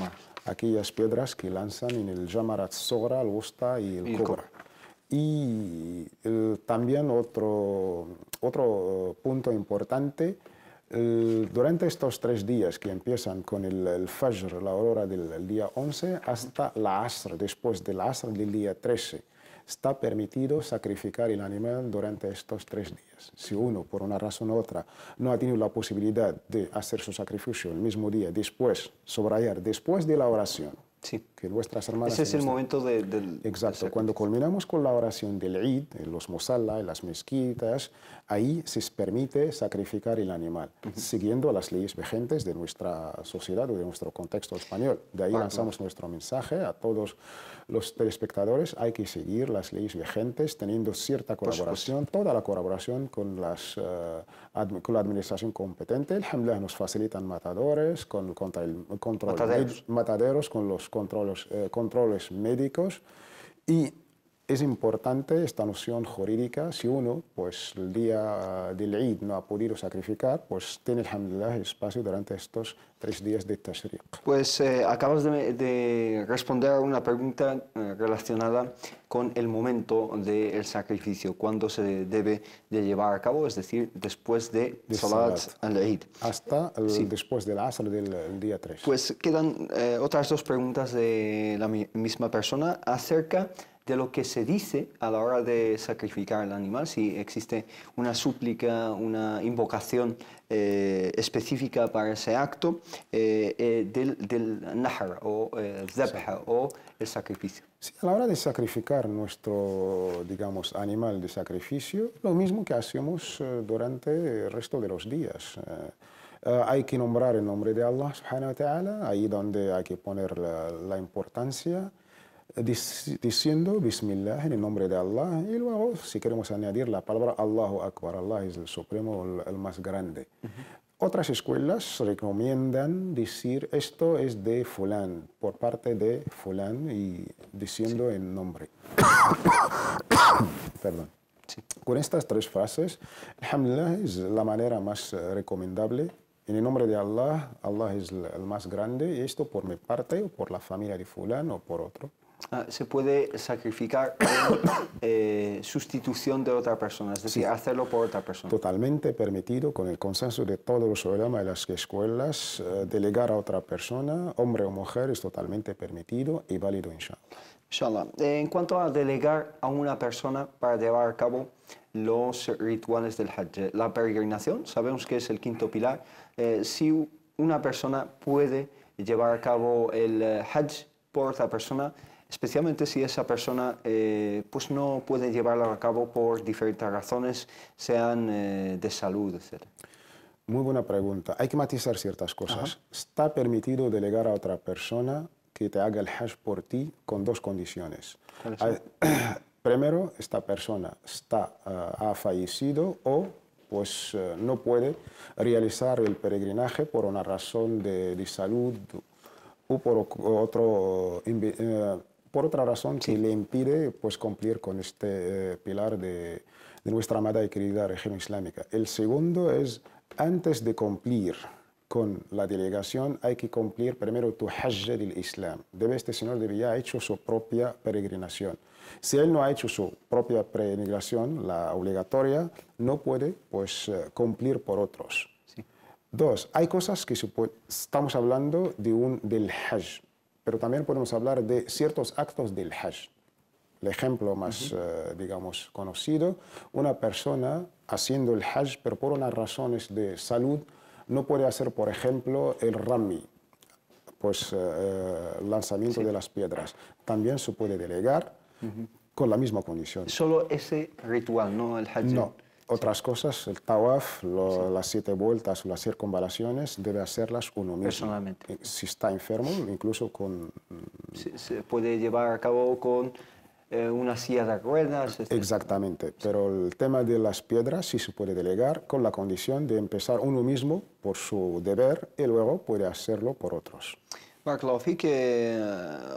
aquellas piedras que lanzan en el Jamarat Sogra, el Wusta y el Kubra. Y también otro punto importante, durante estos 3 días que empiezan con el Fajr, la aurora del día 11, hasta la Asr, después del Asr del día 13, está permitido sacrificar el animal durante estos 3 días. Si uno, por una razón u otra, no ha tenido la posibilidad de hacer su sacrificio el mismo día, después, subrayar, después de la oración, Sí. que vuestras hermanas... Ese es el momento del... Exacto, cuando culminamos con la oración del Eid, en los musalla, en las mezquitas, ahí se permite sacrificar el animal, siguiendo las leyes vigentes de nuestra sociedad o de nuestro contexto español. De ahí lanzamos nuestro mensaje a todos los telespectadores: hay que seguir las leyes vigentes, teniendo cierta colaboración, toda la colaboración con la administración competente. Alhamdulillah, nos facilitan matadores, mataderos, con los controles médicos, y es importante esta noción jurídica. Si uno, pues el día del Eid no ha podido sacrificar, pues tiene, alhamdulillah, espacio durante estos 3 días de Tashriq. Pues acabas de responder a una pregunta relacionada con el momento del sacrificio, cuándo se debe de llevar a cabo, es decir, después de Salat al-Eid. Hasta después del Asr del día 3. Pues quedan otras 2 preguntas de la misma persona acerca de lo que se dice a la hora de sacrificar el animal, si existe una súplica, una invocación específica para ese acto del nahr o dhabh o el sacrificio. Sí, a la hora de sacrificar nuestro, digamos, animal de sacrificio, lo mismo que hacemos durante el resto de los días. Hay que nombrar el nombre de Allah subhanahu wa ta'ala, ahí donde hay que poner la importancia, diciendo Bismillah, en el nombre de Allah, y luego, si queremos añadir la palabra Allahu Akbar, Allah es el supremo, el más grande. Otras escuelas recomiendan decir esto es de fulán, por parte de fulán, y diciendo el nombre. Perdón. Sí. Con estas 3 frases, alhamdulillah, es la manera más recomendable. En el nombre de Allah, Allah es el más grande, y esto por mi parte, o por la familia de fulán, o por otro. Se puede sacrificar en sustitución de otra persona, es decir, hacerlo por otra persona. Totalmente permitido, con el consenso de todos los ulama de las escuelas, delegar a otra persona, hombre o mujer, es totalmente permitido y válido, inshallah. Inshallah. En cuanto a delegar a una persona para llevar a cabo los rituales del Hajj, la peregrinación, sabemos que es el 5º pilar. Si una persona puede llevar a cabo el Hajj por otra persona, especialmente si esa persona pues no puede llevarlo a cabo por diferentes razones, sean de salud, etc. Muy buena pregunta. Hay que matizar ciertas cosas. Está permitido delegar a otra persona que te haga el Hajj por ti con 2 condiciones. Primero, esta persona ha fallecido o pues, no puede realizar el peregrinaje por una razón de salud o por otra razón que le impide pues, cumplir con este pilar de nuestra amada y querida región islámica. El segundo es, antes de cumplir con la delegación, hay que cumplir primero tu Hajj del Islam. Este señor debía haber hecho su propia peregrinación. Si él no ha hecho su propia peregrinación, la obligatoria, no puede pues, cumplir por otros. Sí. 2, hay cosas que estamos hablando del Hajj, pero también podemos hablar de ciertos actos del Hajj. El ejemplo más, digamos, conocido, una persona haciendo el Hajj, pero por unas razones de salud, no puede hacer, por ejemplo, el Rami, pues lanzamiento de las piedras. También se puede delegar con la misma condición. Solo ese ritual, no el Hajj. No. Otras cosas, el tawaf, las 7 vueltas o las circunvalaciones, debe hacerlas uno mismo. Personalmente. Si está enfermo, incluso con... Se puede llevar a cabo con una silla de ruedas. Exactamente, pero el tema de las piedras sí se puede delegar con la condición de empezar uno mismo por su deber y luego puede hacerlo por otros. Barakallahu fik,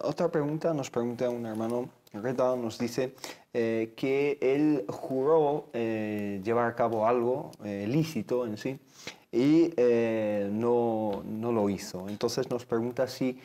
otra pregunta nos pregunta un hermano Reda nos dice que él juró llevar a cabo algo lícito en sí y no lo hizo. Entonces nos pregunta si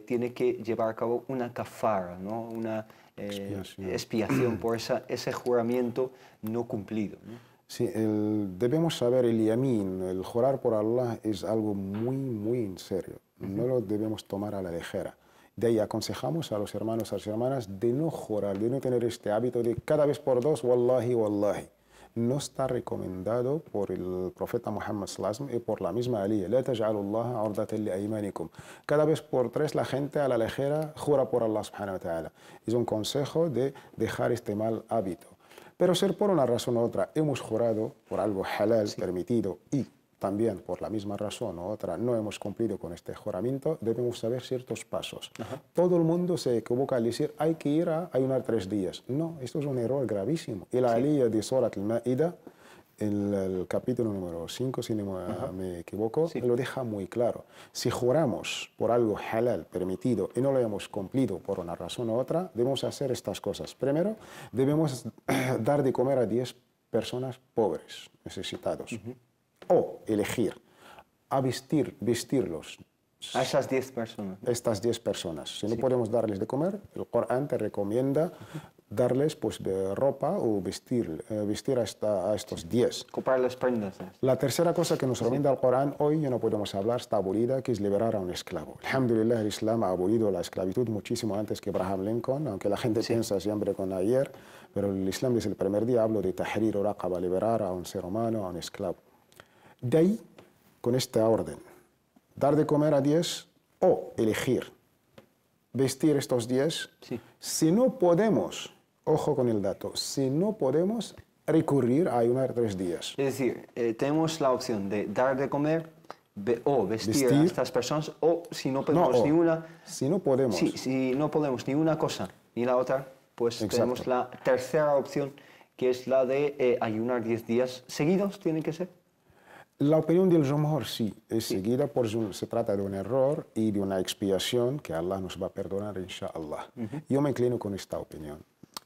tiene que llevar a cabo una kafara, ¿no? Una expiación por ese juramento no cumplido, ¿no? Sí, debemos saber el yamin, el jurar por Allah es algo muy en serio. No lo debemos tomar a la ligera. De ahí aconsejamos a los hermanos y a las hermanas de no jurar, de no tener este hábito de cada vez por dos, wallahi, wallahi. No está recomendado por el profeta Muhammad sallallahu alaihi wasallam y por la misma Ali. La taj'alu Allaha 'urdatan li aymanikum. Cada vez por tres la gente a la ligera jura por Allah subhanahu wa ta'ala. Es un consejo de dejar este mal hábito. Pero ser por una razón u otra hemos jurado por algo halal, permitido, y también por la misma razón u otra no hemos cumplido con este juramento, debemos saber ciertos pasos. Todo el mundo se equivoca al decir hay que ir a ayunar 3 días. No, esto es un error gravísimo. Y la aliyah de Surat al-Ma'ida, el capítulo número 5, si no me equivoco, lo deja muy claro. Si juramos por algo halal, permitido, y no lo hemos cumplido por una razón u otra, debemos hacer estas cosas. Primero, debemos dar de comer a 10 personas pobres, necesitados. O elegir a vestirlos. A esas 10 personas. Estas 10 personas. Si no podemos darles de comer, el Corán te recomienda darles pues, de ropa o vestir a estos 10. Comprarles prendas. La tercera cosa que nos recomienda el Corán hoy, ya no podemos hablar, está abolida, que es liberar a un esclavo. Alhamdulillah, el Islam ha abolido la esclavitud muchísimo antes que Abraham Lincoln, aunque la gente piensa siempre con ayer, pero el Islam desde el primer día habla de tahrir o raqaba, liberar a un ser humano, a un esclavo. De ahí, con esta orden, dar de comer a 10 o elegir vestir estos 10. Si no podemos, ojo con el dato, si no podemos recurrir a ayunar 3 días. Es decir, tenemos la opción de dar de comer o vestir a estas personas, o si no podemos ni una... Si no podemos. Si no podemos ni una cosa ni la otra, pues tenemos la tercera opción, que es la de ayunar 10 días seguidos, ¿tiene que ser? La opinión del Jumhur sí, es seguida, porque se trata de un error y de una expiación que Allah nos va a perdonar, inshallah. Yo me inclino con esta opinión,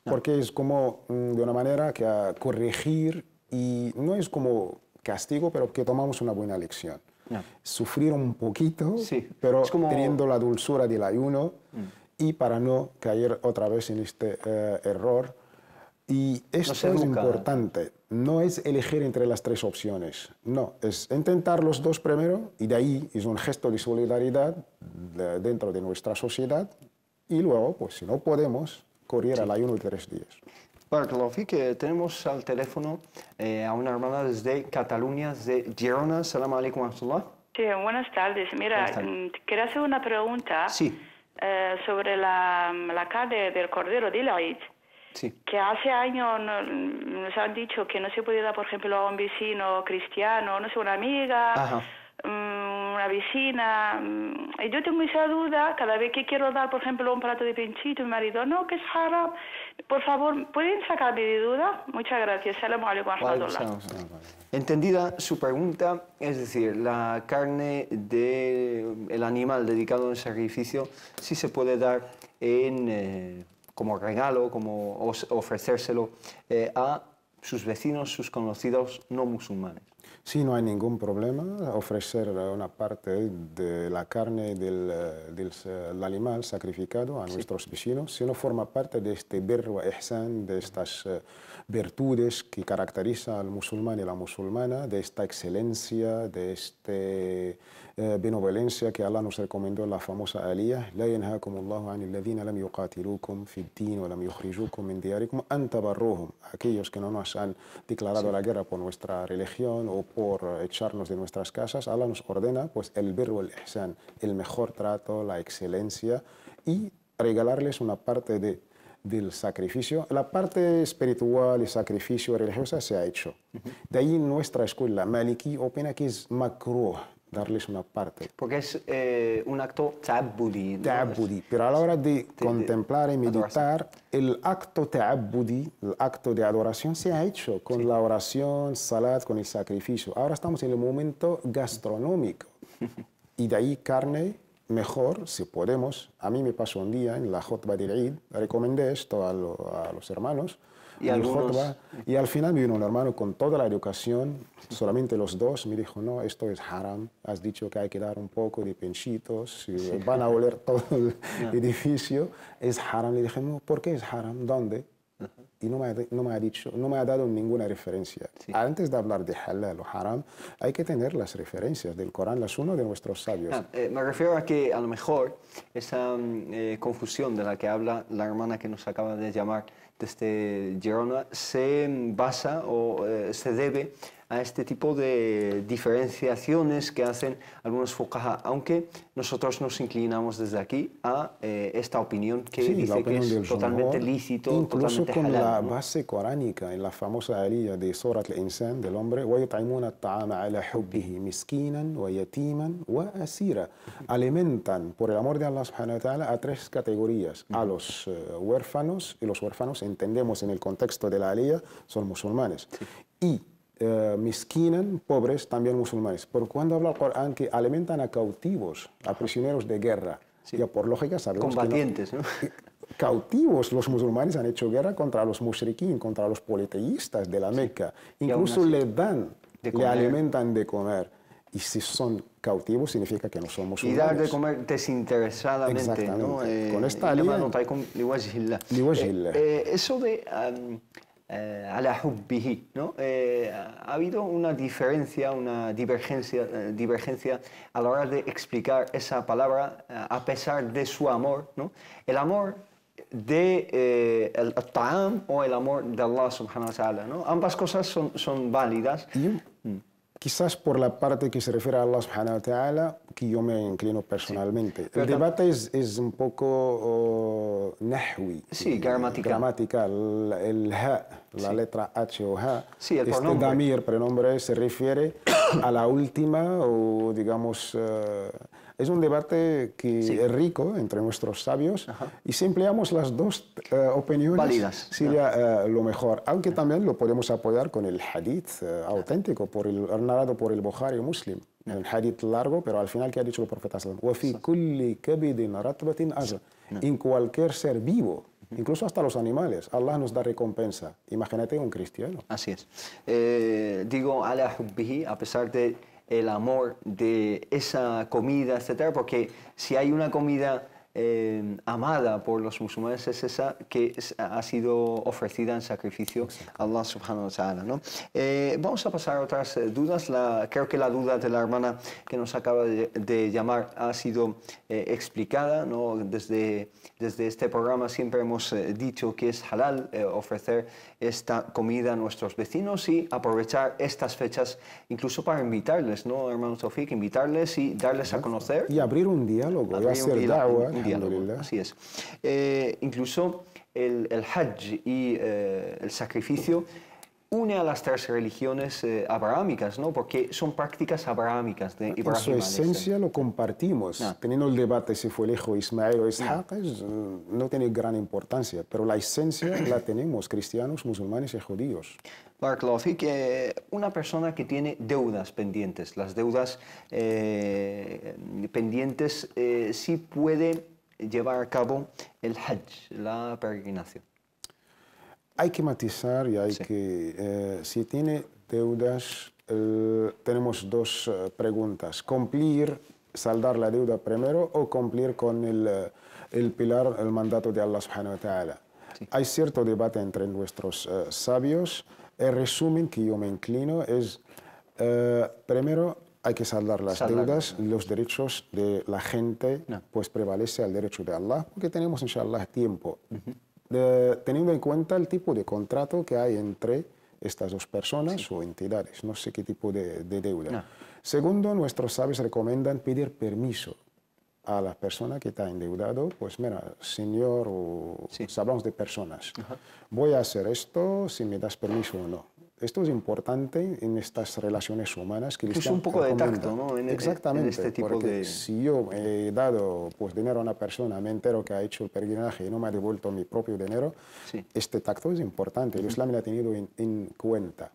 porque es como de una manera que a corregir, y no es como castigo, pero que tomamos una buena lección. Sufrir un poquito, pero como... teniendo la dulzura del ayuno, y para no caer otra vez en este error. Y esto es importante, no es elegir entre las 3 opciones, no, es intentar los 2 primero, y de ahí es un gesto de solidaridad dentro de nuestra sociedad, y luego, pues si no podemos, correr al ayuno de 3 días. Barakallahu fik, tenemos al teléfono a una hermana desde Cataluña, de Girona. Salam alaikum wa rahmatullah. Sí, buenas tardes. Mira, quería hacer una pregunta sobre la carne del cordero del Eid. Que hace años nos han dicho que no se puede dar, por ejemplo, a un vecino cristiano, no sé, una amiga, una vecina. Y yo tengo esa duda cada vez que quiero dar, por ejemplo, un plato de pinchito, mi marido, no, que es haram. Por favor, ¿pueden sacarme de duda? Muchas gracias. Salam alaikum wa rahmatullah. Entendida su pregunta, es decir, la carne del animal dedicado al sacrificio sí se puede dar como regalo, como ofrecérselo a sus vecinos, sus conocidos no musulmanes. Sí, no hay ningún problema ofrecer una parte de la carne del animal sacrificado a nuestros vecinos, si no forma parte de este birr wa ihsan, de estas virtudes que caracteriza al musulmán y la musulmana, de esta excelencia, de esta benevolencia que Allah nos recomendó en la famosa aliyah: la yanhakum Allahu anil ladhina lam yuqatilukum fi ad-din wa lam yukhrijukum min diyarikum an tabarruhum. Aquellos que no nos han declarado la guerra por nuestra religión o por echarnos de nuestras casas, Allah nos ordena pues el birr wal ihsan, el mejor trato, la excelencia, y regalarles una parte del sacrificio. La parte espiritual y sacrificio religiosa se ha hecho. De ahí nuestra escuela maliki opina que es makruh darles una parte. Porque es un acto ta'abbudi, ¿no? Ta'abbudi, pero a la hora de contemplar y meditar, el acto ta'abbudi, el acto de adoración se ha hecho con la oración, salat, con el sacrificio. Ahora estamos en el momento gastronómico, y de ahí carne mejor, si podemos, a mí me pasó un día en la khutbah del Eid, recomendé esto a los hermanos, y al final vino un hermano con toda la educación, solamente los dos, me dijo, no, esto es haram, has dicho que hay que dar un poco de pinchitos, van a oler todo el edificio, es haram. Le dije, no, ¿por qué es haram? ¿Dónde? Y no me ha dado ninguna referencia. Sí. Antes de hablar de halal o haram, hay que tener las referencias del Corán, las uno de nuestros sabios. Me refiero a que a lo mejor esa confusión de la que habla la hermana que nos acaba de llamar desde Gerona se basa o se debe a este tipo de diferenciaciones que hacen algunos fuqaha, aunque nosotros nos inclinamos desde aquí a esta opinión que dice que es totalmente lícito, incluso totalmente con halal, la ¿no? base coránica, en la famosa aliyah de Surat al-Insan, del hombre, وَيُطْعِمُونَ الطَّعَامَ عَلَى حُبِّهِ مِسْكِينًا وَيَتِيمًا وَأَسِيرًا. Alimentan, por el amor de Allah subhanahu wa ta'ala, a tres categorías, a los huérfanos, y los huérfanos, entendemos en el contexto de la aliyah, son musulmanes, y miskinan, pobres, también musulmanes. Pero cuando habla el Corán que alimentan a cautivos, a prisioneros de guerra, ya por lógica sabemos combatientes, que ¿no? Cautivos, los musulmanes han hecho guerra contra los mushrikin, contra los politeístas de la Meca. Incluso le alimentan de comer. Y si son cautivos significa que no son musulmanes. Y dar de comer desinteresadamente. Exactamente. ¿No? Con esta aliyah. Eso de ala hubbihi, ¿no? Ha habido una diferencia, una divergencia a la hora de explicar esa palabra a pesar de su amor, ¿no? El amor de el ta'am o el amor de Allah subhanahu wa ta'ala, ¿no? Ambas cosas son válidas. Quizás por la parte que se refiere a Allah subhanahu wa ta'ala, que yo me inclino personalmente. Sí. El debate es un poco nahwi. Sí, gramatical. El ha, la letra H o ha. Sí, el este damir, pronombre, se refiere a la última o digamos... es un debate que es rico entre nuestros sabios. Y si empleamos las dos opiniones, válidas, sería lo mejor. Aunque también lo podemos apoyar con el hadith auténtico, narrado por el Bukhari y Muslim. Un hadith largo, pero al final, ¿qué ha dicho el profeta? En cualquier ser vivo, incluso hasta los animales, Allah nos da recompensa. Imagínate un cristiano. Así es. Digo, ala hubbihi, a pesar de el amor de esa comida, etcétera, porque si hay una comida amada por los musulmanes es esa que ha sido ofrecida en sacrificio a Allah subhanahu wa ta'ala, ¿no? Vamos a pasar a otras dudas. Creo que la duda de la hermana que nos acaba de llamar ha sido explicada, ¿no? Desde este programa siempre hemos dicho que es halal ofrecer esta comida a nuestros vecinos y aprovechar estas fechas incluso para invitarles, ¿no, hermano Taufik? Invitarles y darles a conocer. Y abrir un diálogo, y hacer da'wah. Así es. Incluso el hajj y el sacrificio une a las tres religiones abrahámicas, ¿no? Porque son prácticas abrahámicas de Ibrahim. En su esencia lo compartimos. Teniendo el debate si fue el hijo Ismael o Ishaq, no tiene gran importancia, pero la esencia la tenemos cristianos, musulmanes y judíos. Barakallahu fik, una persona que tiene deudas pendientes, las deudas pendientes sí puede llevar a cabo el hajj, la peregrinación. Hay que matizar y hay que, si tiene deudas, tenemos dos preguntas. Cumplir, saldar la deuda primero o cumplir con el pilar, el mandato de Allah subhanahu wa ta'ala. Hay cierto debate entre nuestros sabios. El resumen que yo me inclino es, primero, hay que saldar las deudas, los derechos de la gente, pues prevalece el derecho de Allah, porque tenemos, inshallah, tiempo. Teniendo en cuenta el tipo de contrato que hay entre estas dos personas o entidades, no sé qué tipo de deuda. Segundo, nuestros sabios recomiendan pedir permiso a la persona que está endeudado, pues mira, señor, hablamos de personas, voy a hacer esto si me das permiso o no. Esto es importante en estas relaciones humanas. Que es un poco de tacto, ¿no? Exactamente, en este tipo porque si yo he dado pues, dinero a una persona, me entero que ha hecho el peregrinaje y no me ha devuelto mi propio dinero, este tacto es importante. El Islam lo ha tenido en cuenta.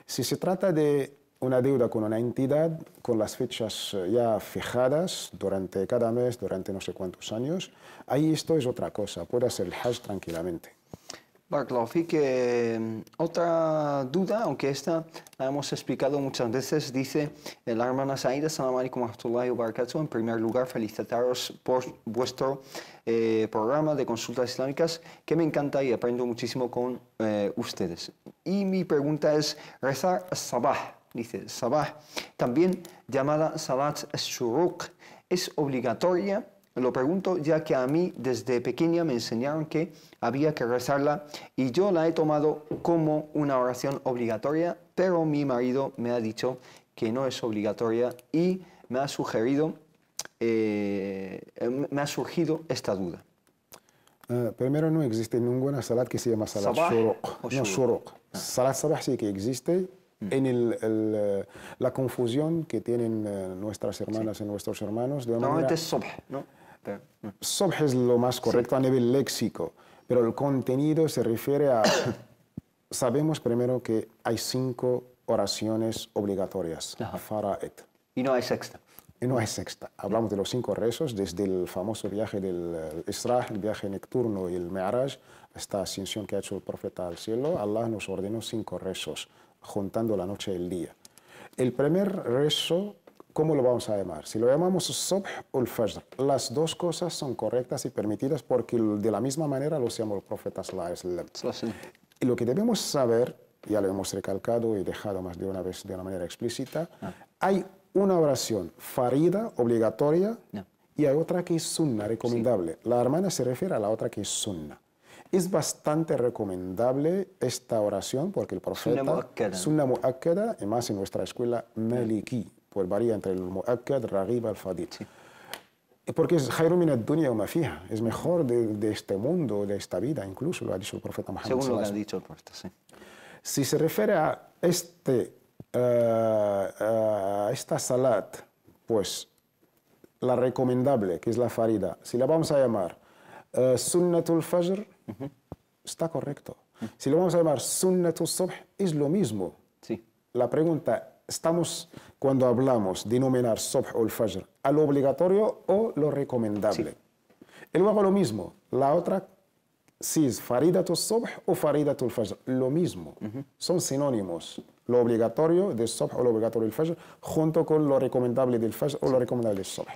Si se trata de una deuda con una entidad, con las fechas ya fijadas durante cada mes, durante no sé cuántos años, ahí esto es otra cosa, puede hacer el Hajj tranquilamente. Barakallahu fik, otra duda, aunque esta la hemos explicado muchas veces, dice la hermana Saida, Assalamu alaikum wa rahmatullahi wa barakatuh. En primer lugar, felicitaros por vuestro programa de consultas islámicas, que me encanta y aprendo muchísimo con ustedes. Y mi pregunta es, rezar sabah, dice sabah, también llamada salat al-shuruq, ¿es obligatoria? Lo pregunto ya que a mí desde pequeña me enseñaron que había que rezarla y yo la he tomado como una oración obligatoria, pero mi marido me ha dicho que no es obligatoria y me ha sugerido, me ha surgido esta duda. Primero, no existe ninguna salat que se llama salat shuruq. No, shuruq. Salat sabah sí que existe. En la confusión que tienen nuestras hermanas y nuestros hermanos. Normalmente es subh, ¿no? Subh es lo más correcto a nivel léxico, pero el contenido se refiere a... Sabemos primero que hay 5 oraciones obligatorias, fara'id. Y no hay sexta. Y no hay sexta. Hablamos de los 5 rezos, desde el famoso viaje del Isra, el viaje nocturno y el Mi'raj, esta ascensión que ha hecho el profeta al cielo. Allah nos ordenó 5 rezos, juntando la noche y el día. El primer rezo, ¿cómo lo vamos a llamar? Si lo llamamos subh o el fajr, las dos cosas son correctas y permitidas porque de la misma manera lo llamó el profeta sallallahu alaihi wasallam. Y lo que debemos saber, ya lo hemos recalcado y dejado más de una vez de una manera explícita, hay una oración farida, obligatoria, y hay otra que es sunna, recomendable. La hermana se refiere a la otra que es sunna. Es bastante recomendable esta oración porque el profeta... Sunna mu'akkada, y más en nuestra escuela maliki, pues varía entre el mu'akkad, raghib, al-fadil. Porque es khairu min ad-dunya wa ma fiha, es mejor de este mundo, de esta vida, incluso lo ha dicho el profeta Muhammad. Según lo que ha dicho el profeta, sí. Si se refiere a esta salat, pues la recomendable, que es la farida, si la vamos a llamar sunnatul fajr, está correcto. Si lo vamos a llamar sunnatul subh, es lo mismo. Sí. La pregunta, ¿estamos cuando hablamos de nominar subh o el fajr a lo obligatorio o lo recomendable? Sí. Y luego lo mismo, la otra, si es faridatul subh o faridatul fajr, lo mismo. Son sinónimos. Lo obligatorio del subh o lo obligatorio del fajr, junto con lo recomendable del fajr o lo recomendable del subh.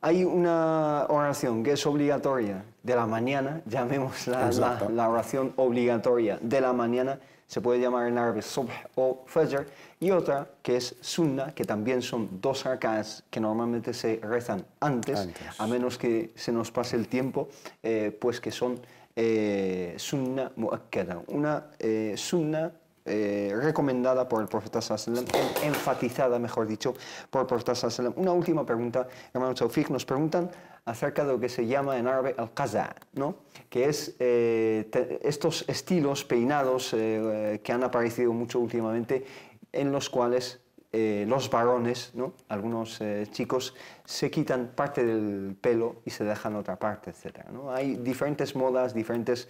Hay una oración que es obligatoria de la mañana, llamémosla la oración obligatoria de la mañana, se puede llamar en árabe subh o fajr, y otra que es sunna, que también son 2 rak'ahs que normalmente se rezan antes, a menos que se nos pase el tiempo, pues que son sunna mu'akkada, una sunna recomendada por el profeta sallallahu alaihi wasallam, enfatizada, mejor dicho, por el profeta sallallahu alaihi wasallam. Una última pregunta, hermano Tawfiq, nos preguntan acerca de lo que se llama en árabe al-qaza, ¿no? Que es estos estilos peinados que han aparecido mucho últimamente, en los cuales los varones, ¿no? Algunos chicos se quitan parte del pelo y se dejan otra parte, etc., ¿no? Hay diferentes modas, diferentes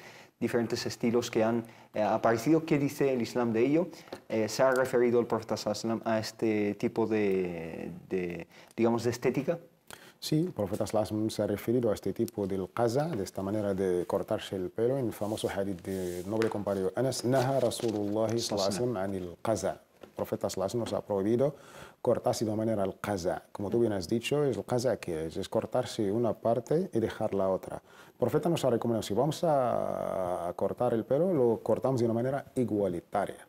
estilos que han aparecido. ¿Qué dice el Islam de ello? ¿Se ha referido el profeta sallallahu alaihi wasallam a este tipo digamos, de estética? Sí, el profeta sallallahu alaihi wasallam se ha referido a este tipo del qaza, de esta manera de cortarse el pelo, en el famoso hadith del noble compañero Anas, naha Rasulullah sallallahu alaihi wasallam anil qaza. El profeta sallallahu alaihi wasallam nos ha prohibido cortarse de manera al qaza. Como tú bien has dicho, el qaza que es cortarse una parte y dejar la otra. El profeta nos ha recomendado, si vamos a cortar el pelo, lo cortamos de una manera igualitaria,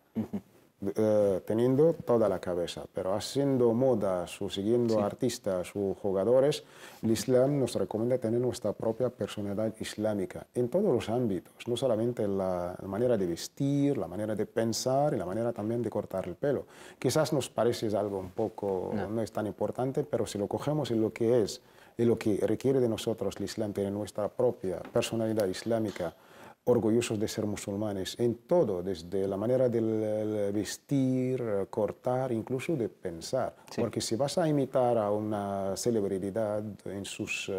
teniendo toda la cabeza, pero haciendo modas o siguiendo artistas o jugadores, el Islam nos recomienda tener nuestra propia personalidad islámica en todos los ámbitos, no solamente la manera de vestir, la manera de pensar y la manera también de cortar el pelo. Quizás nos parece algo un poco, no es tan importante, pero si lo cogemos en lo que es y lo que requiere de nosotros el Islam, tener nuestra propia personalidad islámica, orgullosos de ser musulmanes en todo, desde la manera de vestir, cortar, incluso de pensar. Porque si vas a imitar a una celebridad en sus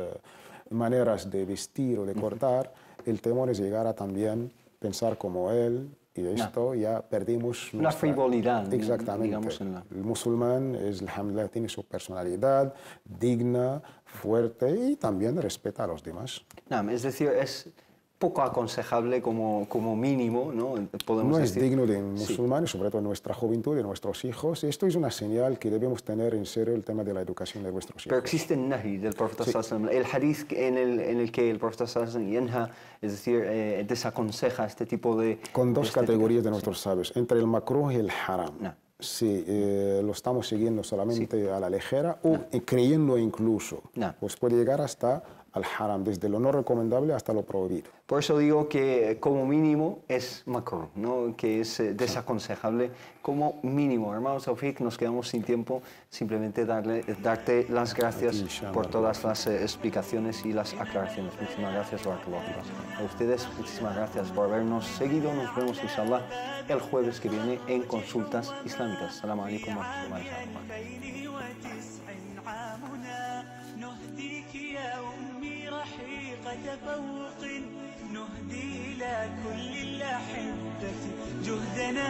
maneras de vestir o de cortar, el temor es llegar a también pensar como él y esto ya perdimos la frivolidad. Exactamente. Digamos El musulmán alhamdulillah, tiene su personalidad digna, fuerte y también respeta a los demás. Es decir, es poco aconsejable como mínimo, ¿no? Podemos no decir. Es digno de un musulmán, sobre todo en nuestra juventud, de nuestros hijos. Esto es una señal que debemos tener en serio el tema de la educación de nuestros hijos. Pero existe el nahi del profeta sallallahu alaihi wasallam, el hadith en el que el profeta sallallahu alaihi wasallam yanha, es decir, desaconseja este tipo de... Con dos categorías de nuestros sabios, entre el makruh y el haram. Si lo estamos siguiendo solamente a la ligera o creyendo incluso, pues puede llegar hasta al haram, desde lo no recomendable hasta lo prohibido. Por eso digo que como mínimo es makruh, ¿no? Que es desaconsejable como mínimo. Hermanos Taufik, nos quedamos sin tiempo, simplemente darte las gracias por todas las explicaciones y las aclaraciones. Muchísimas gracias, barakallahu fikum. A ustedes, muchísimas gracias por habernos seguido. Nos vemos, inshallah, el jueves que viene en Consultas Islámicas. Assalamu alaikum wa rahmatullahi wa barakatuh. تفوق نهدي إلى كل الأحبة جهدنا